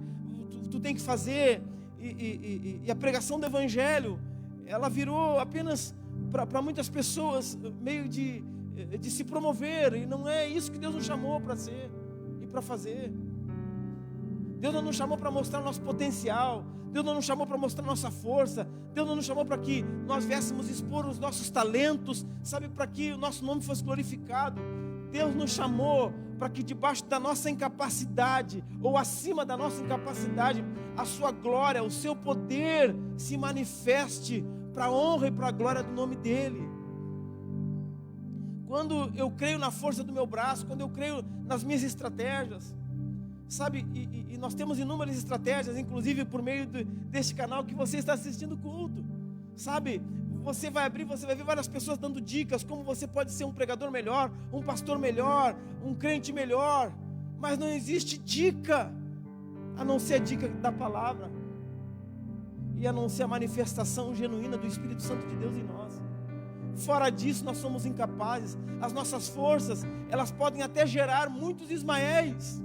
tu tem que fazer. E a pregação do evangelho, ela virou apenas para muitas pessoas meio de se promover, e não é isso que Deus nos chamou para ser e para fazer. Deus não nos chamou para mostrar nosso potencial, Deus não nos chamou para mostrar nossa força, Deus não nos chamou para que nós viéssemos expor os nossos talentos, sabe, para que o nosso nome fosse glorificado. Deus nos chamou para que debaixo da nossa incapacidade, ou acima da nossa incapacidade, a sua glória, o seu poder se manifeste para a honra e para a glória do nome dEle. Quando eu creio na força do meu braço, quando eu creio nas minhas estratégias, sabe, e nós temos inúmeras estratégias, inclusive por meio deste canal que você está assistindo o culto, sabe, você vai abrir, você vai ver várias pessoas dando dicas, como você pode ser um pregador melhor, um pastor melhor, um crente melhor, mas não existe dica, a não ser a dica da palavra, e a não ser a manifestação genuína do Espírito Santo de Deus em nós. Fora disso nós somos incapazes. As nossas forças, elas podem até gerar muitos Ismaéis,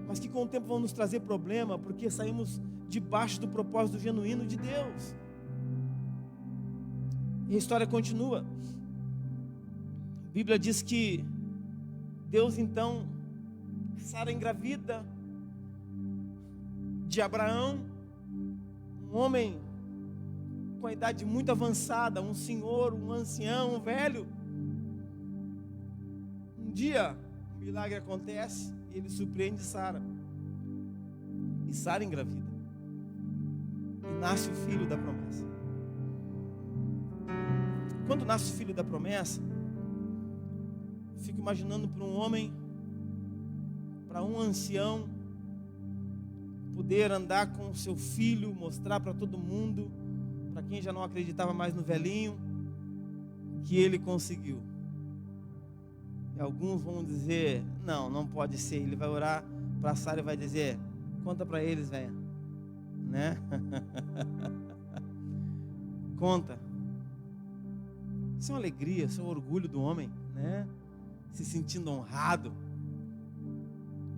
mas que com o tempo vão nos trazer problema, porque saímos debaixo do propósito genuíno de Deus. E a história continua. A Bíblia diz que Deus então, Sara engravida de Abraão, um homem com a idade muito avançada, um senhor, um ancião, um velho. Um dia, um milagre acontece e ele surpreende Sara. E Sara engravida. E nasce o filho da promessa. Quando nasce o filho da promessa, eu fico imaginando para um homem, para um ancião, poder andar com o seu filho, mostrar para todo mundo, para quem já não acreditava mais no velhinho, que ele conseguiu. E alguns vão dizer, não pode ser. Ele vai orar para Sara e vai dizer, conta para eles, velho, né? Conta. Isso é uma alegria, isso é um orgulho do homem, né? Se sentindo honrado.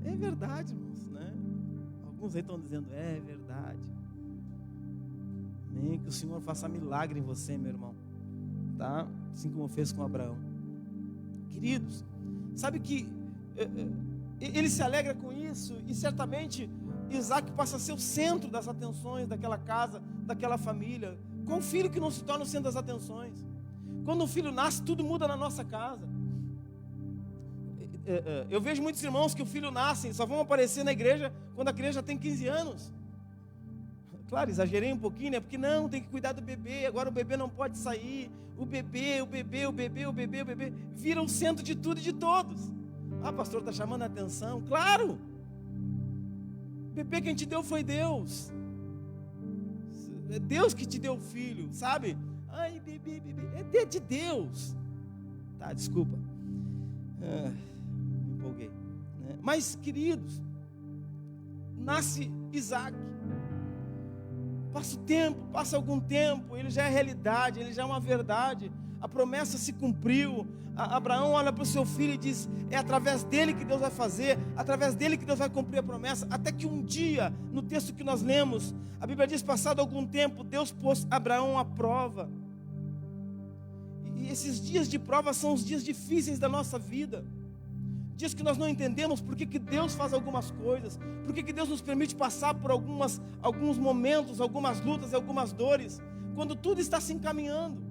É verdade, irmãos, né? Alguns aí estão dizendo, é verdade. Amém, que o Senhor faça milagre em você, meu irmão, tá? Assim como fez com Abraão. Queridos, sabe que ele se alegra com isso, e certamente Isaac passa a ser o centro das atenções daquela casa, daquela família. Com um filho que não se torna o centro das atenções. Quando um filho nasce, tudo muda na nossa casa. Eu vejo muitos irmãos que o filho nasce, só vão aparecer na igreja quando a criança tem 15 anos. Claro, exagerei um pouquinho, né? Porque não, tem que cuidar do bebê, agora o bebê não pode sair. O bebê vira o centro de tudo e de todos. Ah, pastor, está chamando a atenção. Claro! O bebê quem te deu foi Deus. É Deus que te deu o filho, sabe? Ai, bebê, é de Deus. Tá, desculpa. Me empolguei, né? Mas, queridos, nasce Isaac. Passa o tempo, passa algum tempo, ele já é realidade, ele já é uma verdade. A promessa se cumpriu. Abraão olha para o seu filho e diz: é através dele que Deus vai fazer, através dele que Deus vai cumprir a promessa. Até que um dia, no texto que nós lemos, a Bíblia diz: passado algum tempo, Deus pôs Abraão à prova. E esses dias de prova são os dias difíceis da nossa vida. Dias que nós não entendemos por que Deus faz algumas coisas, por que Deus nos permite passar por alguns momentos, algumas lutas, algumas dores, quando tudo está se encaminhando,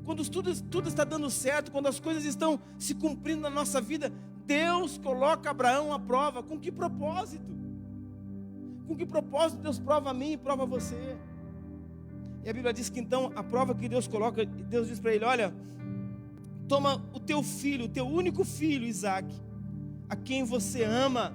quando tudo está dando certo, quando as coisas estão se cumprindo na nossa vida. Deus coloca Abraão à prova. Com que propósito? Com que propósito Deus prova a mim e prova a você? E a Bíblia diz que então a prova que Deus coloca, Deus diz para ele: olha, toma o teu filho, o teu único filho, Isaac, a quem você ama.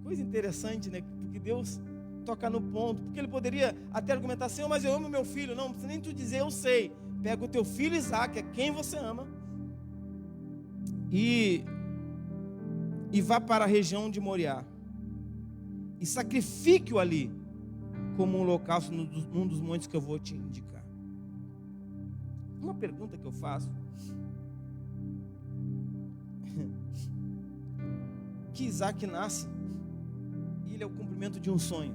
Coisa interessante, né? Porque Deus toca no ponto. Porque ele poderia até argumentar: Senhor, mas eu amo meu filho. Não precisa nem tu dizer, eu sei. Pega o teu filho Isaac, a quem você ama, e vá para a região de Moriá, e sacrifique-o ali, como um holocausto num dos montes que eu vou te indicar. Uma pergunta que eu faço: que Isaac nasce e ele é o cumprimento de um sonho,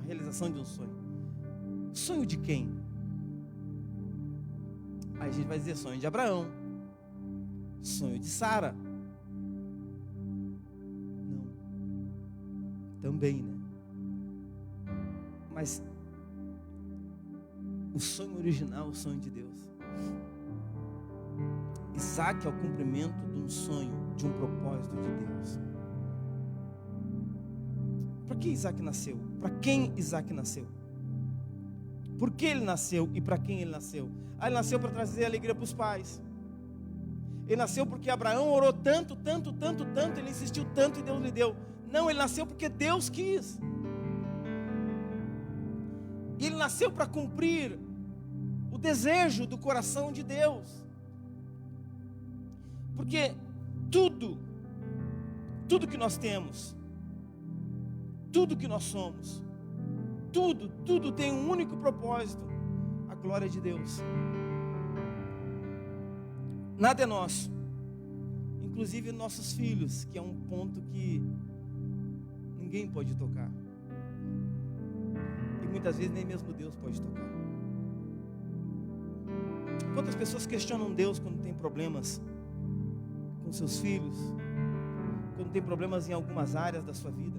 a realização de um sonho. Sonho de quem? Aí a gente vai dizer: sonho de Abraão, sonho de Sara. Não, também, né? Mas o sonho original, o sonho de Deus. Isaac é o cumprimento de um sonho, de um propósito de Deus. Para que Isaac nasceu? Para quem Isaac nasceu? Por que ele nasceu e para quem ele nasceu? Ele nasceu para trazer alegria para os pais. Ele nasceu porque Abraão orou tanto, ele insistiu tanto e Deus lhe deu. Não, ele nasceu porque Deus quis. E ele nasceu para cumprir o desejo do coração de Deus. Porque tudo que nós temos, tudo que nós somos, tudo tem um único propósito: a glória de Deus. Nada é nosso, inclusive nossos filhos, que é um ponto que ninguém pode tocar. E muitas vezes nem mesmo Deus pode tocar. Quantas pessoas questionam Deus quando tem problemas com seus filhos, quando tem problemas em algumas áreas da sua vida?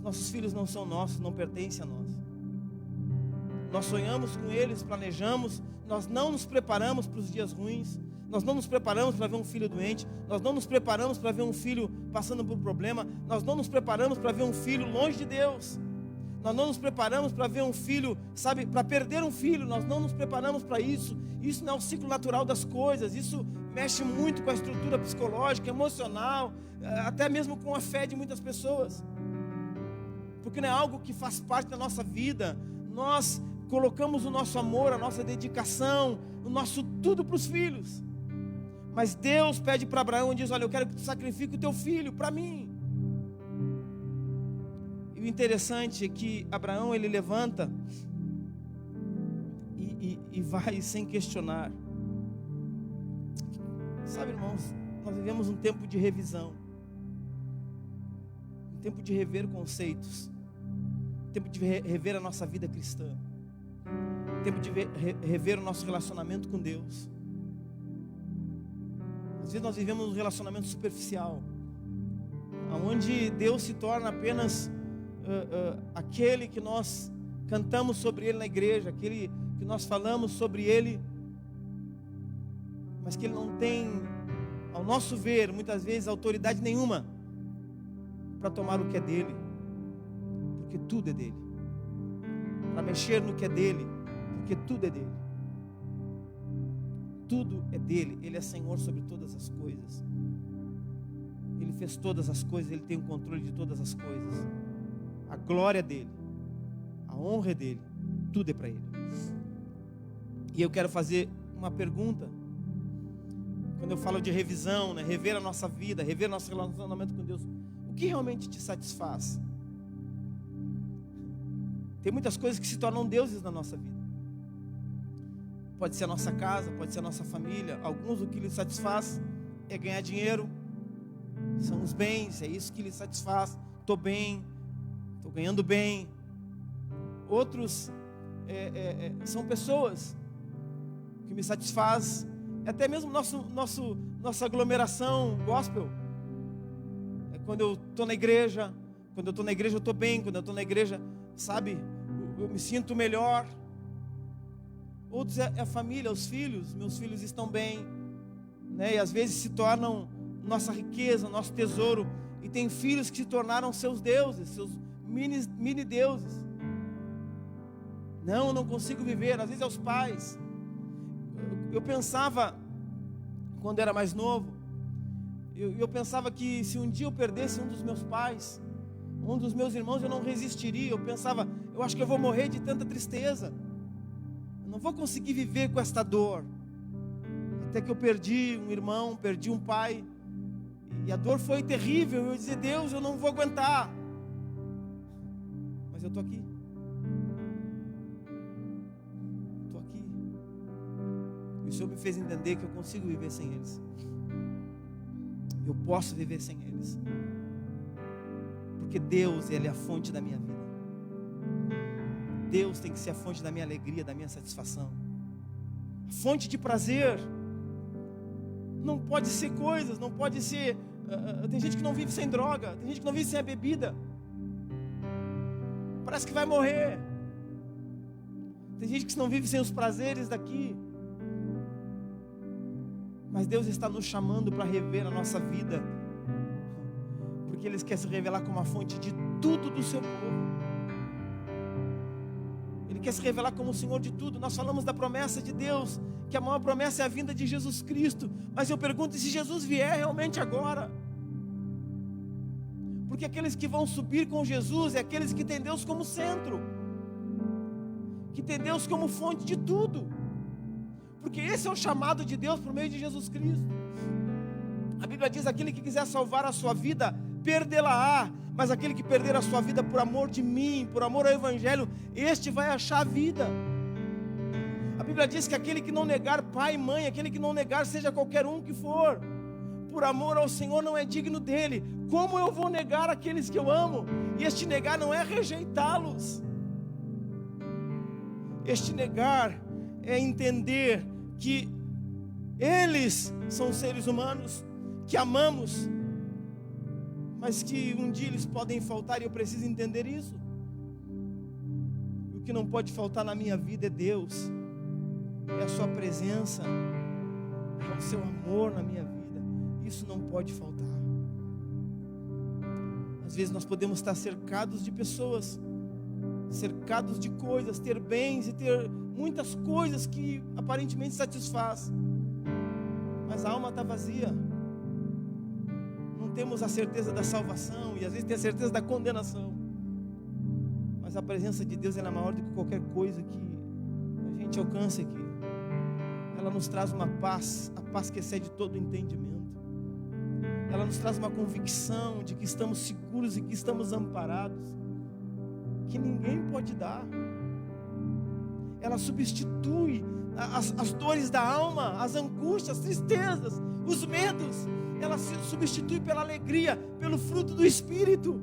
Nossos filhos não são nossos, não pertencem a nós. Nós sonhamos com eles, planejamos, nós não nos preparamos para os dias ruins, nós não nos preparamos para ver um filho doente, nós não nos preparamos para ver um filho passando por problema, nós não nos preparamos para ver um filho longe de Deus, nós não nos preparamos para ver um filho, sabe, para perder um filho, nós não nos preparamos para isso. Isso não é o ciclo natural das coisas, isso mexe muito com a estrutura psicológica, emocional, até mesmo com a fé de muitas pessoas, porque não é algo que faz parte da nossa vida. Nós colocamos o nosso amor, a nossa dedicação, o nosso tudo para os filhos. Mas Deus pede para Abraão e diz: olha, eu quero que tu sacrifique o teu filho para mim. E o interessante é que Abraão, ele levanta e vai sem questionar. Sabe, irmãos, nós vivemos um tempo de revisão, um tempo de rever conceitos, um tempo de rever a nossa vida cristã, tempo de rever o nosso relacionamento com Deus. Às vezes nós vivemos um relacionamento superficial, onde Deus se torna apenas aquele que nós cantamos sobre Ele na igreja, aquele que nós falamos sobre Ele, mas que Ele não tem, ao nosso ver, muitas vezes autoridade nenhuma para tomar o que é dele, porque tudo é dele, para mexer no que é dele, porque tudo é dele. Tudo é dele. Ele é Senhor sobre todas as coisas. Ele fez todas as coisas. Ele tem o controle de todas as coisas. A glória é dele, a honra é dele, tudo é para ele. E eu quero fazer uma pergunta: Quando eu falo de revisão, né? Rever a nossa vida, rever nosso relacionamento com Deus, o que realmente te satisfaz? Tem muitas coisas que se tornam deuses na nossa vida. Pode ser a nossa casa, pode ser a nossa família. Alguns, o que lhes satisfaz é ganhar dinheiro, são os bens, é isso que lhes satisfaz. Estou bem, estou ganhando bem. Outros são pessoas. O que me satisfaz é até mesmo nossa aglomeração gospel. É quando eu estou na igreja. Quando eu estou na igreja eu estou bem. Quando eu estou na igreja, sabe, eu me sinto melhor. Outros é a família, os filhos. Meus filhos estão bem, né? E às vezes se tornam nossa riqueza, nosso tesouro. E tem filhos que se tornaram seus deuses, seus mini deuses. Não consigo viver. Às vezes é os pais. Eu pensava, quando era mais novo, eu pensava que se um dia eu perdesse um dos meus pais, um dos meus irmãos, eu não resistiria. Eu pensava, eu acho que eu vou morrer de tanta tristeza. Eu não vou conseguir viver com esta dor. Até que eu perdi um irmão, perdi um pai. E a dor foi terrível. Eu dizia, Deus, eu não vou aguentar. Mas eu estou aqui. Estou aqui. E o Senhor me fez entender que eu consigo viver sem eles. Eu posso viver sem eles. Porque Deus, Ele é a fonte da minha vida. Deus tem que ser a fonte da minha alegria, da minha satisfação. A fonte de prazer. Não pode ser coisas, não pode ser... tem gente que não vive sem droga, tem gente que não vive sem a bebida. Parece que vai morrer. Tem gente que não vive sem os prazeres daqui. Mas Deus está nos chamando para rever a nossa vida. Porque Ele quer se revelar como a fonte de tudo do seu povo. Ele quer se revelar como o Senhor de tudo. Nós falamos da promessa de Deus, que a maior promessa é a vinda de Jesus Cristo. Mas eu pergunto, se Jesus vier realmente agora? Porque aqueles que vão subir com Jesus é aqueles que têm Deus como centro, que têm Deus como fonte de tudo. Porque esse é o chamado de Deus por meio de Jesus Cristo. A Bíblia diz, aquele que quiser salvar a sua vida, perdê-la-á. Mas aquele que perder a sua vida por amor de mim, por amor ao Evangelho, este vai achar a vida. A Bíblia diz que aquele que não negar pai e mãe, aquele que não negar seja qualquer um que for, por amor ao Senhor não é digno dele. Como eu vou negar aqueles que eu amo? E este negar não é rejeitá-los. Este negar é entender que eles são seres humanos, que amamos, mas que um dia eles podem faltar e eu preciso entender isso. O que não pode faltar na minha vida é Deus, é a sua presença, é o seu amor na minha vida. Isso não pode faltar. Às vezes nós podemos estar cercados de pessoas, cercados de coisas, ter bens e ter muitas coisas que aparentemente satisfaz, mas a alma está vazia. Não temos a certeza da salvação e às vezes tem a certeza da condenação. Mas a presença de Deus, ela é maior do que qualquer coisa que a gente alcance aqui. Ela nos traz uma paz, a paz que excede todo o entendimento. Ela nos traz uma convicção de que estamos seguros e que estamos amparados, que ninguém pode dar. Ela substitui as dores da alma, as angústias, as tristezas, os medos. Ela se substitui pela alegria, pelo fruto do Espírito.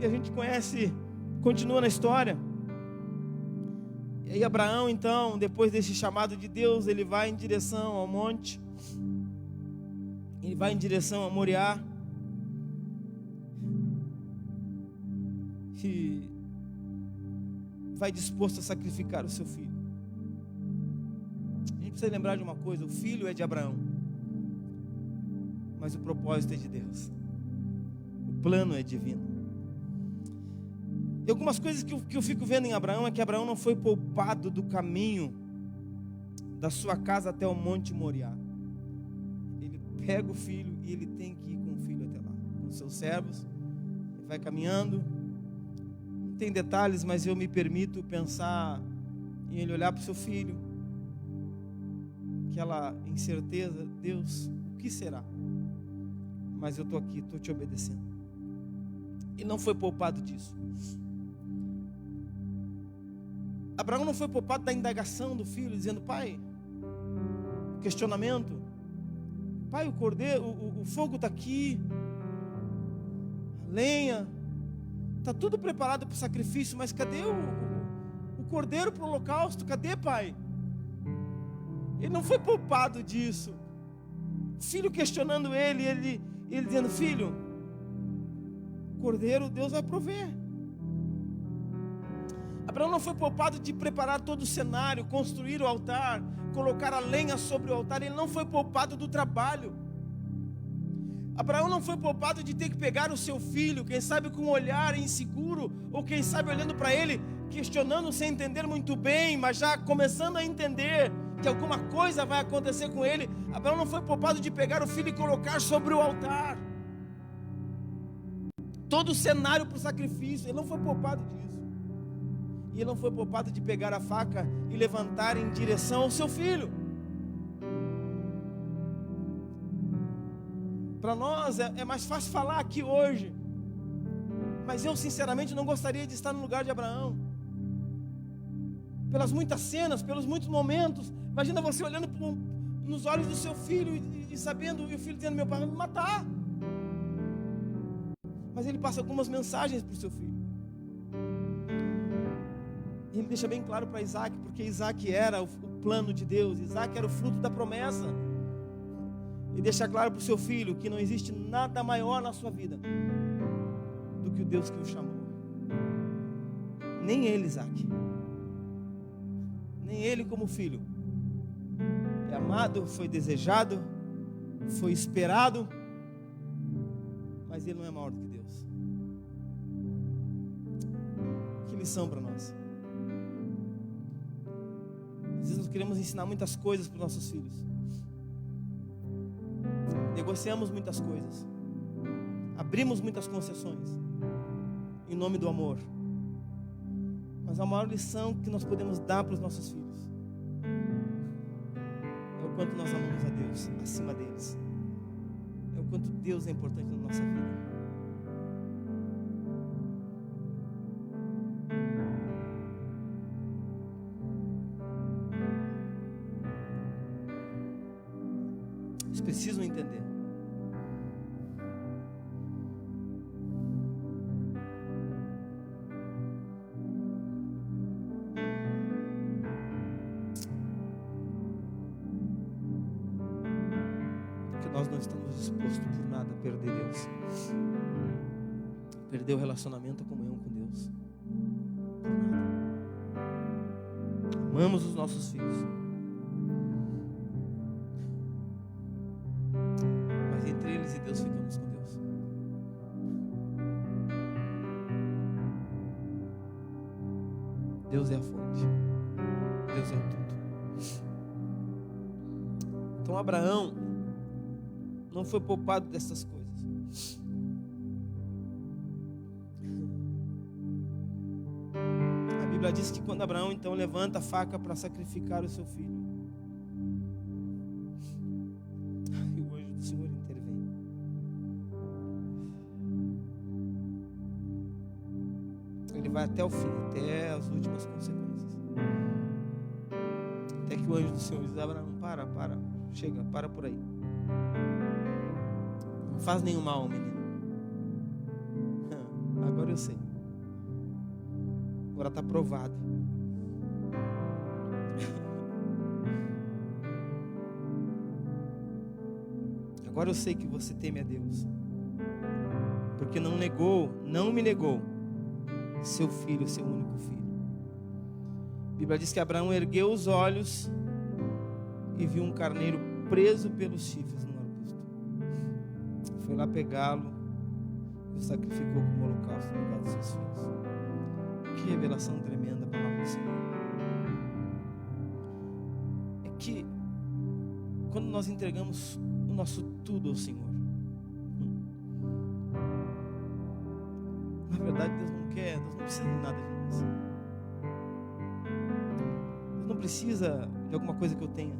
E a gente conhece, continua na história. E aí Abraão, então, depois desse chamado de Deus, ele vai em direção ao monte. Ele vai em direção a Moriá. E vai disposto a sacrificar o seu filho. A gente precisa lembrar de uma coisa: o filho é de Abraão, mas o propósito é de Deus. O plano é divino. E algumas coisas que eu fico vendo em Abraão é que Abraão não foi poupado do caminho da sua casa até o Monte Moriá. Ele pega o filho e ele tem que ir com o filho até lá, com os seus servos. Ele vai caminhando. Não tem detalhes, mas eu me permito pensar em ele olhar para o seu filho, aquela incerteza, Deus, o que será? Mas eu estou aqui, estou te obedecendo. E não foi poupado disso. Abraão não foi poupado da indagação do filho, dizendo: pai, questionamento, pai, o cordeiro, o fogo está aqui, a lenha, está tudo preparado para o sacrifício, mas cadê o cordeiro para o holocausto? Cadê, pai? Ele não foi poupado disso. O filho questionando ele dizendo: filho, cordeiro Deus vai prover. Abraão não foi poupado de preparar todo o cenário, construir o altar, colocar a lenha sobre o altar. Ele não foi poupado do trabalho. Abraão não foi poupado de ter que pegar o seu filho, quem sabe com um olhar inseguro, ou quem sabe olhando para ele, questionando sem entender muito bem, mas já começando a entender que alguma coisa vai acontecer com ele. Abraão não foi poupado de pegar o filho e colocar sobre o altar todo o cenário para o sacrifício. Ele não foi poupado disso. E ele não foi poupado de pegar a faca e levantar em direção ao seu filho. Para nós é mais fácil falar aqui hoje, mas eu sinceramente não gostaria de estar no lugar de Abraão. Pelas muitas cenas, pelos muitos momentos. Imagina você olhando nos olhos do seu filho e sabendo, e o filho dizendo: meu pai vai me matar. Mas ele passa algumas mensagens para o seu filho. E ele deixa bem claro para Isaac, porque Isaac era o plano de Deus, Isaac era o fruto da promessa. E deixa claro para o seu filho que não existe nada maior na sua vida do que o Deus que o chamou. Nem ele, Isaac, nem ele como filho é amado, foi desejado, foi esperado, mas ele não é maior do que Deus. Que lição para nós. Às vezes nós queremos ensinar muitas coisas para os nossos filhos, negociamos muitas coisas, abrimos muitas concessões em nome do amor, mas a maior lição que nós podemos dar para os nossos filhos é o quanto nós amamos a Deus acima deles, é o quanto Deus é importante na nossa vida. Eles precisam entender. Que nós não estamos dispostos por nada a perder Deus, perder o relacionamento, a comunhão com Deus, por nada. Amamos os nossos filhos, mas entre eles e Deus ficamos com Deus. Deus é a fonte, Deus é o tudo. Então Abraão não foi poupado dessas coisas. A Bíblia diz que quando Abraão então levanta a faca para sacrificar o seu filho, e o anjo do Senhor intervém. Ele vai até o fim, até as últimas consequências. Até que o anjo do Senhor diz: Abraão, para, chega, para por aí. Não faz nenhum mal, menino. Agora eu sei. Agora está provado. Agora eu sei que você teme a Deus, porque não me negou seu filho, seu único filho. A Bíblia diz que Abraão ergueu os olhos e viu um carneiro preso pelos chifres no arbusto. Foi lá pegá-lo e o sacrificou como holocausto no lugar dos seus filhos. Que revelação tremenda a palavra do Senhor. É que quando nós entregamos o nosso tudo ao Senhor, na verdade Deus não precisa de nada de nós. Deus não precisa de alguma coisa que eu tenha.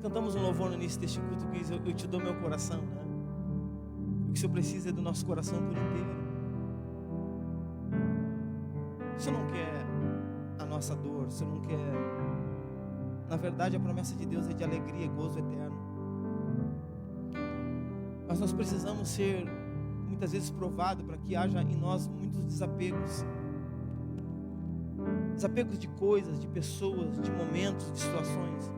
Cantamos um louvor no início deste culto que diz: eu te dou meu coração, né? O que o Senhor precisa é do nosso coração por inteiro. O Senhor não quer a nossa dor, o Senhor não quer. Na verdade, a promessa de Deus é de alegria e gozo eterno. Mas nós precisamos ser muitas vezes provados para que haja em nós muitos desapegos. Desapegos de coisas, de pessoas, de momentos, de situações.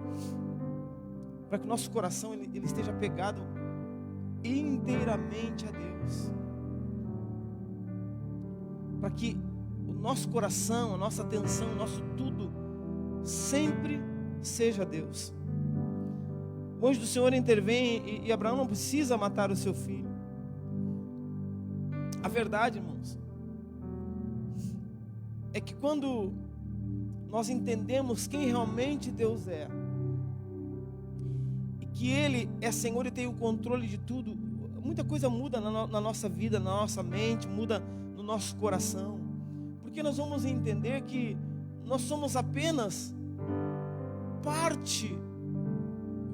Para que o nosso coração ele esteja pegado inteiramente a Deus. Para que o nosso coração, a nossa atenção, o nosso tudo sempre seja Deus. O anjo do Senhor intervém e Abraão não precisa matar o seu filho. A verdade, irmãos, é que quando nós entendemos quem realmente Deus é, e que Ele é Senhor e tem o controle de tudo, muita coisa muda na nossa vida, na nossa mente, muda no nosso coração, porque nós vamos entender que nós somos apenas parte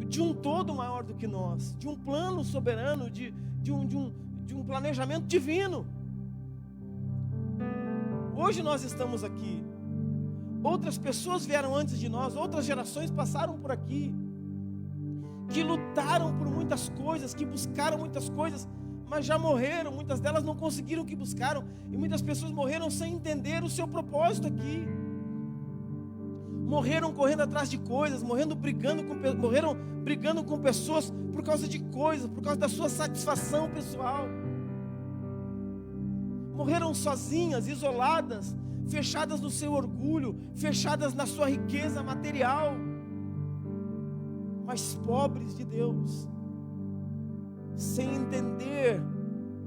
de um todo maior do que nós, de um plano soberano, de um planejamento divino. Hoje nós estamos aqui, outras pessoas vieram antes de nós, outras gerações passaram por aqui, que lutaram por muitas coisas, que buscaram muitas coisas, mas já morreram. Muitas delas não conseguiram o que buscaram, e muitas pessoas morreram sem entender o seu propósito aqui. Morreram correndo atrás de coisas, morreram brigando com pessoas por causa de coisas, por causa da sua satisfação pessoal. Morreram sozinhas, isoladas, fechadas no seu orgulho, fechadas na sua riqueza material, mas pobres de Deus, sem entender,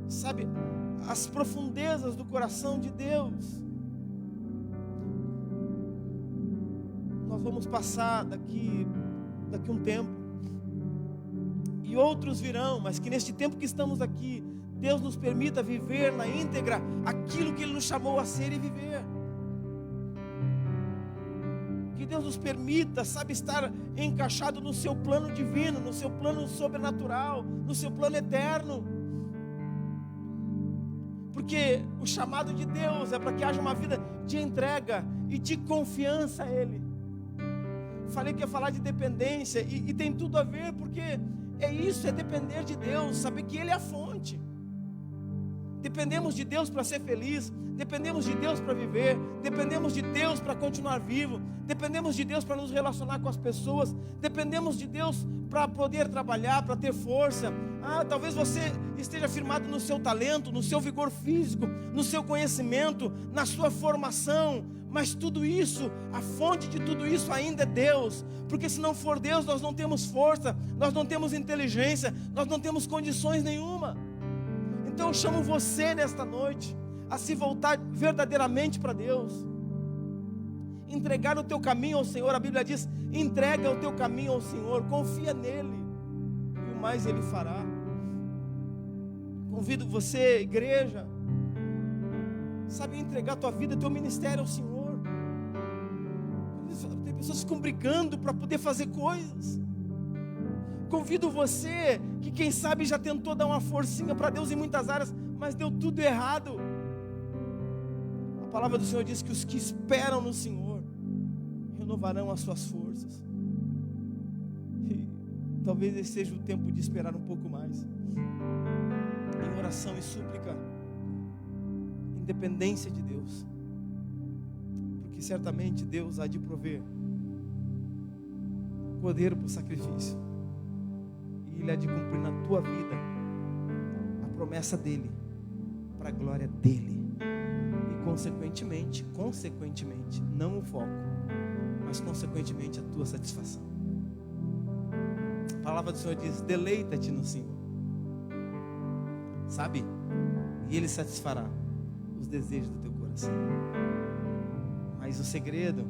sabe, as profundezas do coração de Deus. Nós vamos passar daqui um tempo, e outros virão, mas que neste tempo que estamos aqui, Deus nos permita viver na íntegra aquilo que Ele nos chamou a ser e viver. Que Deus nos permita, sabe, estar encaixado no seu plano divino, no seu plano sobrenatural, no seu plano eterno. Porque o chamado de Deus é para que haja uma vida de entrega e de confiança a Ele. Falei que ia falar de dependência e tem tudo a ver, porque é isso, é depender de Deus, saber que Ele é a fonte. Dependemos de Deus para ser feliz, dependemos de Deus para viver, dependemos de Deus para continuar vivo, dependemos de Deus para nos relacionar com as pessoas, dependemos de Deus para poder trabalhar, para ter força. Talvez você esteja firmado no seu talento, no seu vigor físico, no seu conhecimento, na sua formação, mas tudo isso, a fonte de tudo isso ainda é Deus, porque se não for Deus, nós não temos força, nós não temos inteligência, nós não temos condições nenhuma. Então eu chamo você nesta noite a se voltar verdadeiramente para Deus, entregar o teu caminho ao Senhor. A Bíblia diz: entrega o teu caminho ao Senhor, confia nele, e o mais Ele fará. Convido você, igreja, sabe, entregar a tua vida, teu ministério ao Senhor. Tem pessoas que ficam brigando para poder fazer coisas. Convido você, que quem sabe já tentou dar uma forcinha para Deus em muitas áreas, mas deu tudo errado. A palavra do Senhor diz que os que esperam no Senhor renovarão as suas forças. E talvez esse seja o tempo de esperar um pouco mais, em oração e súplica, em dependência de Deus, porque certamente Deus há de prover cordeiro para o sacrifício, e Ele há de cumprir na tua vida a promessa dEle, para a glória dEle, e consequentemente, não o foco, mas consequentemente a tua satisfação. A palavra do Senhor diz: deleita-te no Senhor, sabe, e Ele satisfará os desejos do teu coração. Mas o segredo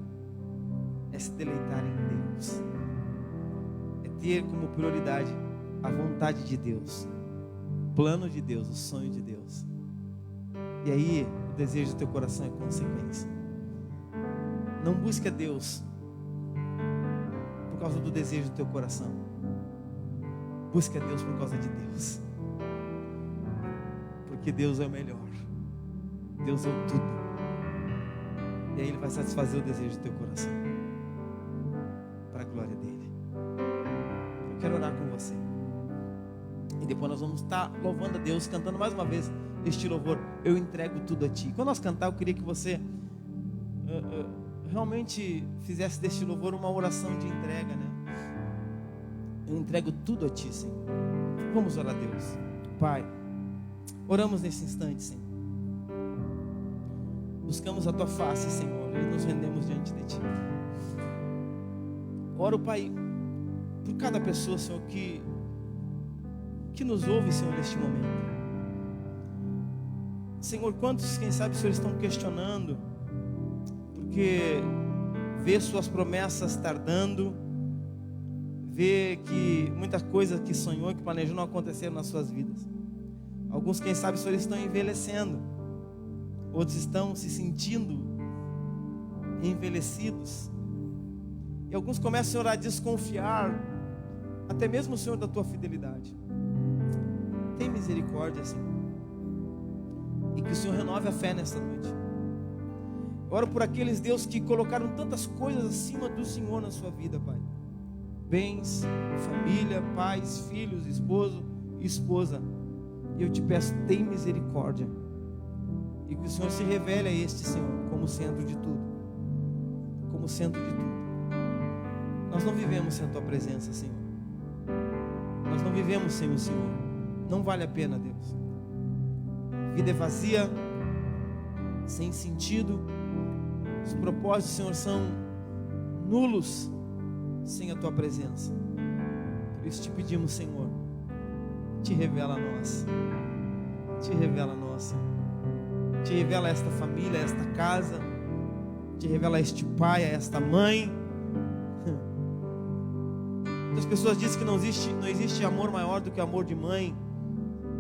é se deleitar em Deus, é ter como prioridade a vontade de Deus, o plano de Deus, o sonho de Deus. E aí o desejo do teu coração é consequência. Não busque a Deus por causa do desejo do teu coração. Busque a Deus por causa de Deus. Porque Deus é o melhor. Deus é o tudo. E aí Ele vai satisfazer o desejo do teu coração, para a glória dEle. Eu quero orar com você. E depois nós vamos estar louvando a Deus, cantando mais uma vez este louvor. Eu entrego tudo a Ti. Quando nós cantar, eu queria que você realmente fizesse deste louvor uma oração de entrega, né? Eu entrego tudo a Ti, Senhor. Vamos orar a Deus. Pai, oramos nesse instante, Senhor. Buscamos a Tua face, Senhor, e nos rendemos diante de Ti. Oro, Pai, por cada pessoa, Senhor, que nos ouve, Senhor, neste momento. Senhor, quantos, quem sabe, Senhor, estão questionando, porque vê suas promessas tardando, vê que muitas coisas que sonhou, que planejou, não aconteceram nas suas vidas. Alguns, quem sabe, Senhor, estão envelhecendo. Outros estão se sentindo envelhecidos. E alguns começam, Senhor, a desconfiar, até mesmo, Senhor, da Tua fidelidade. Tem misericórdia, Senhor. E que o Senhor renove a fé nesta noite. Eu oro por aqueles, Deus, que colocaram tantas coisas acima do Senhor na sua vida, Pai. Bens, família, pais, filhos, esposo e esposa. E eu te peço, tem misericórdia. E que o Senhor se revele a este, Senhor, como centro de tudo. Como centro de tudo. Nós não vivemos sem a Tua presença, Senhor. Nós não vivemos sem o Senhor. Não vale a pena, Deus. A vida é vazia, sem sentido. Os propósitos, Senhor, são nulos sem a Tua presença. Por isso te pedimos, Senhor, te revela a nós. Te revela a nós. Te revela a esta família, a esta casa. Te revela a este pai, a esta mãe. As pessoas dizem que não existe amor maior do que o amor de mãe,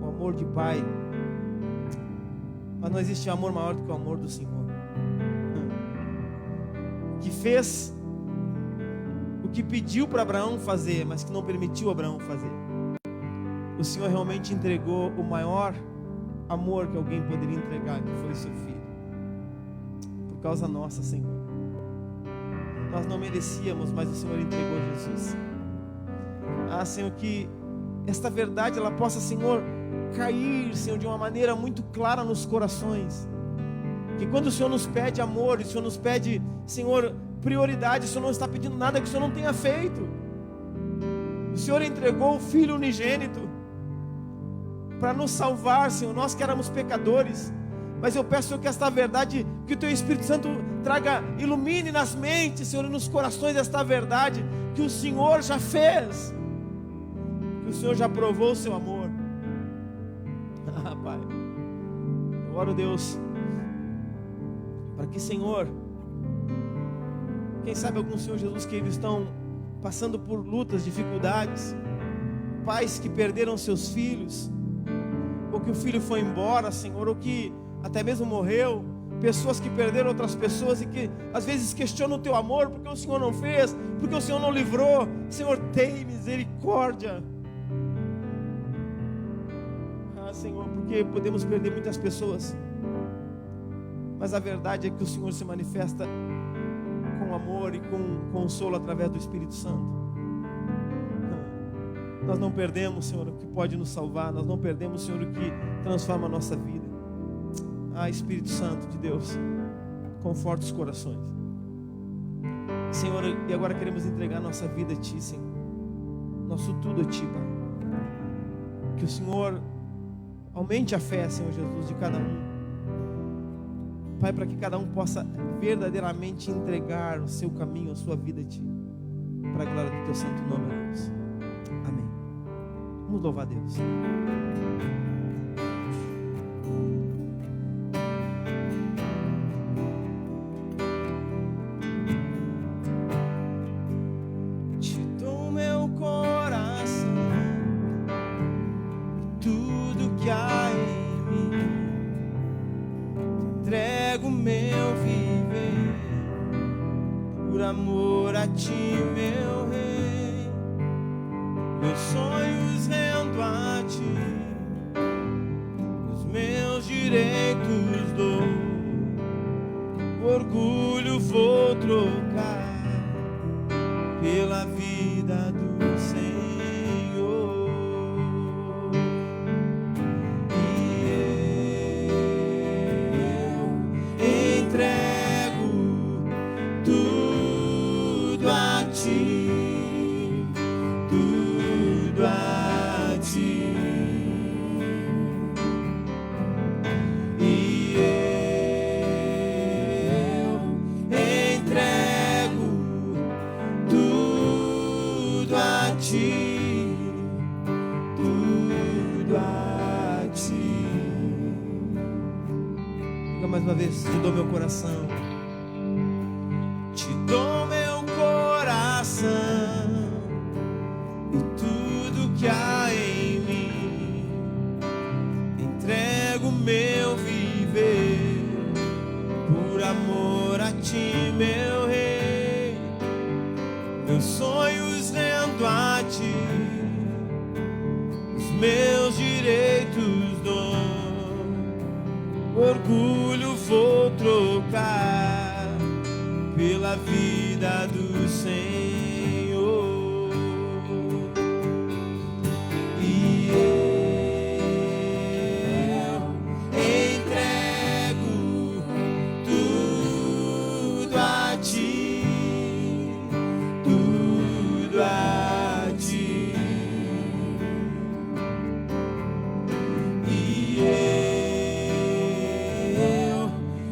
o amor de pai. Mas não existe amor maior do que o amor do Senhor, que fez o que pediu para Abraão fazer, mas que não permitiu Abraão fazer. O Senhor realmente entregou o maior amor que alguém poderia entregar, que foi o seu filho, por causa nossa, Senhor. Nós não merecíamos, mas o Senhor entregou Jesus. Ah, Senhor, que esta verdade ela possa, Senhor, cair, Senhor, de uma maneira muito clara nos corações. Que quando o Senhor nos pede amor, o Senhor nos pede, Senhor, prioridade, o Senhor não está pedindo nada que o Senhor não tenha feito. O Senhor entregou o Filho unigênito para nos salvar, Senhor, nós que éramos pecadores. Mas eu peço, Senhor, que esta verdade, que o Teu Espírito Santo traga, ilumine nas mentes, Senhor, e nos corações esta verdade, que o Senhor já fez, que o Senhor já provou o Seu amor. Ah, Pai, eu oro, Deus, para que, Senhor, quem sabe alguns, Senhor Jesus, que eles estão passando por lutas, dificuldades, pais que perderam seus filhos, ou que o filho foi embora, Senhor, ou que até mesmo morreu, pessoas que perderam outras pessoas e que às vezes questionam o Teu amor, porque o Senhor não fez, porque o Senhor não livrou. Senhor, tem misericórdia. Ah, Senhor, porque podemos perder muitas pessoas, mas a verdade é que o Senhor se manifesta com amor e com consolo através do Espírito Santo. Nós não perdemos, Senhor, o que pode nos salvar. Nós não perdemos, Senhor, o que transforma a nossa vida. Ah, Espírito Santo de Deus, conforta os corações. Senhor, e agora queremos entregar nossa vida a Ti, Senhor. Nosso tudo a Ti, Pai. Que o Senhor aumente a fé, Senhor Jesus, de cada um. Pai, para que cada um possa verdadeiramente entregar o seu caminho, a sua vida a Ti. Para a glória do Teu santo nome, Deus. Amém. Vamos louvar a Deus. Te dou meu coração, tudo que há em mim. Entrego meu viver, por amor a Ti, meu Rei. pela vida do Senhor. E eu entrego tudo a ti, tudo a ti. E eu entrego tudo a ti, tudo a ti. Diga mais uma vez: te dou meu coração, te dou meu coração e tudo que há em mim. Entrego meu viver por amor a ti, meu rei. Meus sonhos rendo a ti, os meus direitos dou, orgulho vou trocar pela vida do Senhor. E eu entrego tudo a ti, tudo a ti. E eu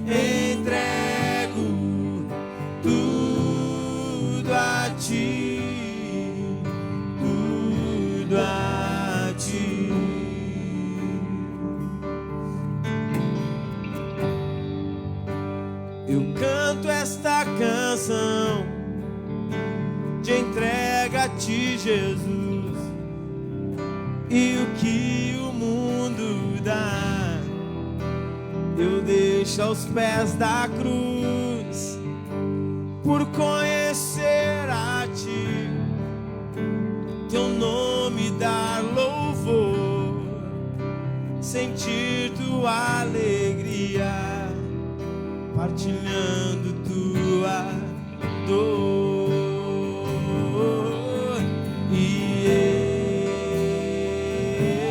entrego tudo a ti, tudo a ti. Eu canto esta canção de entrega a ti, Jesus, e o que o mundo dá eu deixo aos pés da cruz, por conhecer a ti, teu nome dar louvor, sentir tua alegria, partilhando tua dor. E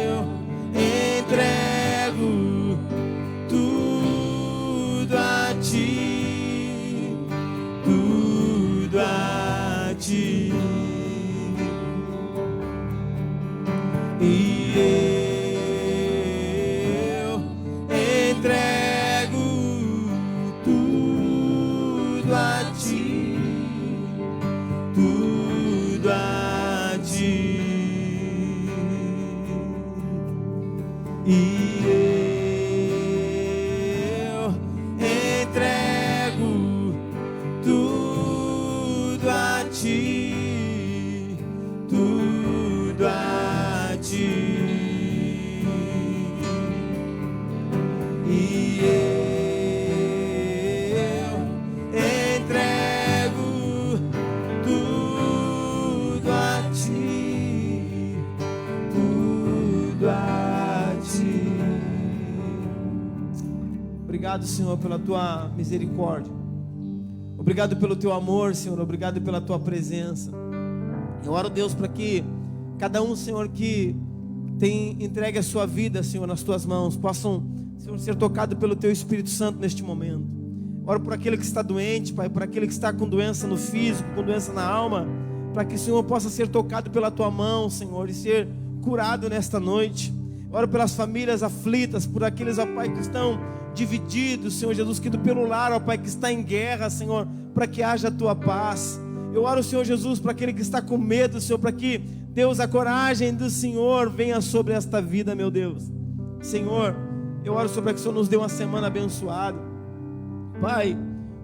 eu entrego tudo a ti, tudo a ti. E eu entrego tudo a ti, tudo a ti. E eu entrego tudo a ti, tudo a ti. E eu entrego tudo a ti, tudo a ti. Obrigado, Senhor, pela tua misericórdia. Obrigado pelo teu amor, Senhor. Obrigado pela tua presença. Eu oro, Deus, para que cada um, Senhor, que tem entregue a sua vida, Senhor, nas tuas mãos, possam, Senhor, ser tocado pelo teu Espírito Santo neste momento. Oro por aquele que está doente, Pai, por aquele que está com doença no físico, com doença na alma, para que o Senhor possa ser tocado pela tua mão, Senhor, e ser curado nesta noite. Oro pelas famílias aflitas, por aqueles, ó Pai, que estão divididos, Senhor Jesus, que pelo lar, ó Pai, que está em guerra, Senhor, para que haja a tua paz. Eu oro, Senhor Jesus, para aquele que está com medo, Senhor, para que, Deus, a coragem do Senhor venha sobre esta vida, meu Deus. Senhor, eu oro sobre que o Senhor nos dê uma semana abençoada, Pai,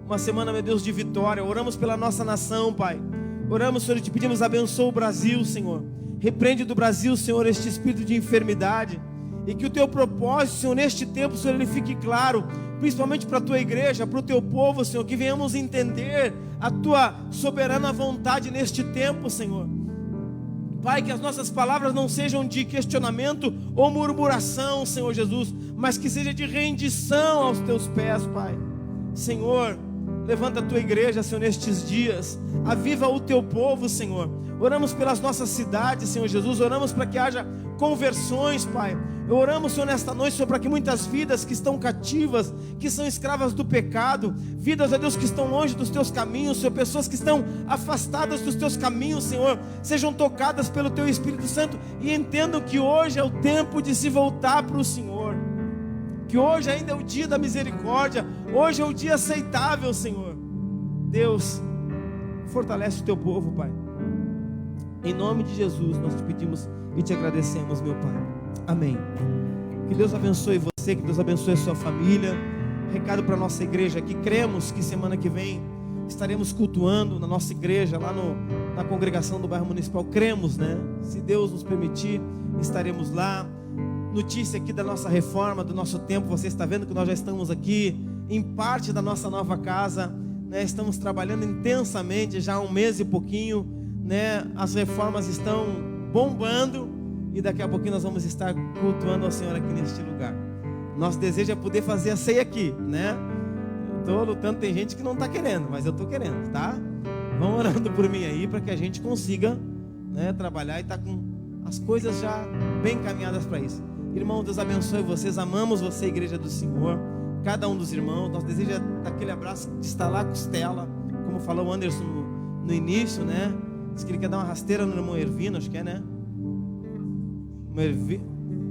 uma semana, meu Deus, de vitória. Oramos pela nossa nação, Pai. Oramos, Senhor, e te pedimos, abençoa o Brasil, Senhor. Repreende do Brasil, Senhor, este espírito de enfermidade, e que o teu propósito, Senhor, neste tempo, Senhor, ele fique claro, principalmente para a tua igreja, para o teu povo, Senhor, que venhamos entender a tua soberana vontade neste tempo, Senhor. Pai, que as nossas palavras não sejam de questionamento ou murmuração, Senhor Jesus, mas que seja de rendição aos teus pés, Pai. Senhor, Levanta a tua igreja, Senhor, nestes dias. Aviva o teu povo, Senhor. Oramos pelas nossas cidades, Senhor Jesus. Oramos para que haja conversões, Pai. Oramos, Senhor, nesta noite, Senhor, para que muitas vidas que estão cativas, que são escravas do pecado, vidas, ó Deus, que estão longe dos teus caminhos, Senhor, pessoas que estão afastadas dos teus caminhos, Senhor, sejam tocadas pelo teu Espírito Santo e entendam que hoje é o tempo de se voltar para o Senhor, que hoje ainda é o dia da misericórdia, hoje é o dia aceitável, Senhor. Deus, fortalece o teu povo, Pai. Em nome de Jesus nós te pedimos e te agradecemos, meu Pai. Amém. Que Deus abençoe você, que Deus abençoe a sua família. Recado para a nossa igreja aqui. Cremos que semana que vem estaremos cultuando na nossa igreja, lá na congregação do bairro Municipal. Cremos, né? Se Deus nos permitir, estaremos lá. Notícia aqui da nossa reforma, do nosso tempo. Você está vendo que nós já estamos aqui em parte da nossa nova casa, né? Estamos trabalhando intensamente já há um mês e pouquinho, né? As reformas estão bombando e daqui a pouquinho nós vamos estar cultuando ao Senhor aqui neste lugar. Nosso desejo é poder fazer a ceia aqui, né? Estou lutando, tem gente que não está querendo, mas eu estou querendo, tá? Vão orando por mim aí para que a gente consiga, né, trabalhar e estar com as coisas já bem encaminhadas para isso. Irmão, Deus abençoe vocês. Amamos você, igreja do Senhor, cada um dos irmãos. Nosso desejo é daquele abraço de estalar a costela, como falou o Anderson no início, né? Diz que ele quer dar uma rasteira no irmão Ervino, acho que é, né?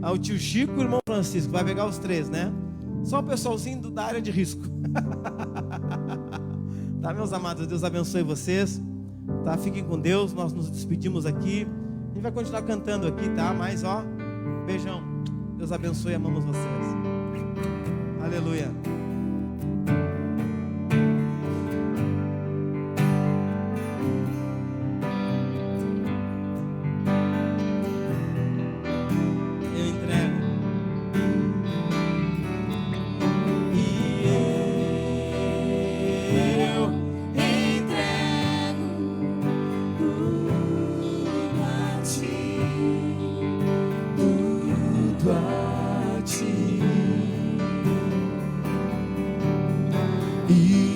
O tio Chico e o irmão Francisco, vai pegar os três, né? Só o pessoalzinho da área de risco. Tá, meus amados? Deus abençoe vocês, tá? Fiquem com Deus, nós nos despedimos aqui. A gente vai continuar cantando aqui, tá? Mas, ó, beijão. Deus abençoe, amamos vocês. Aleluia.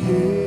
Yeah.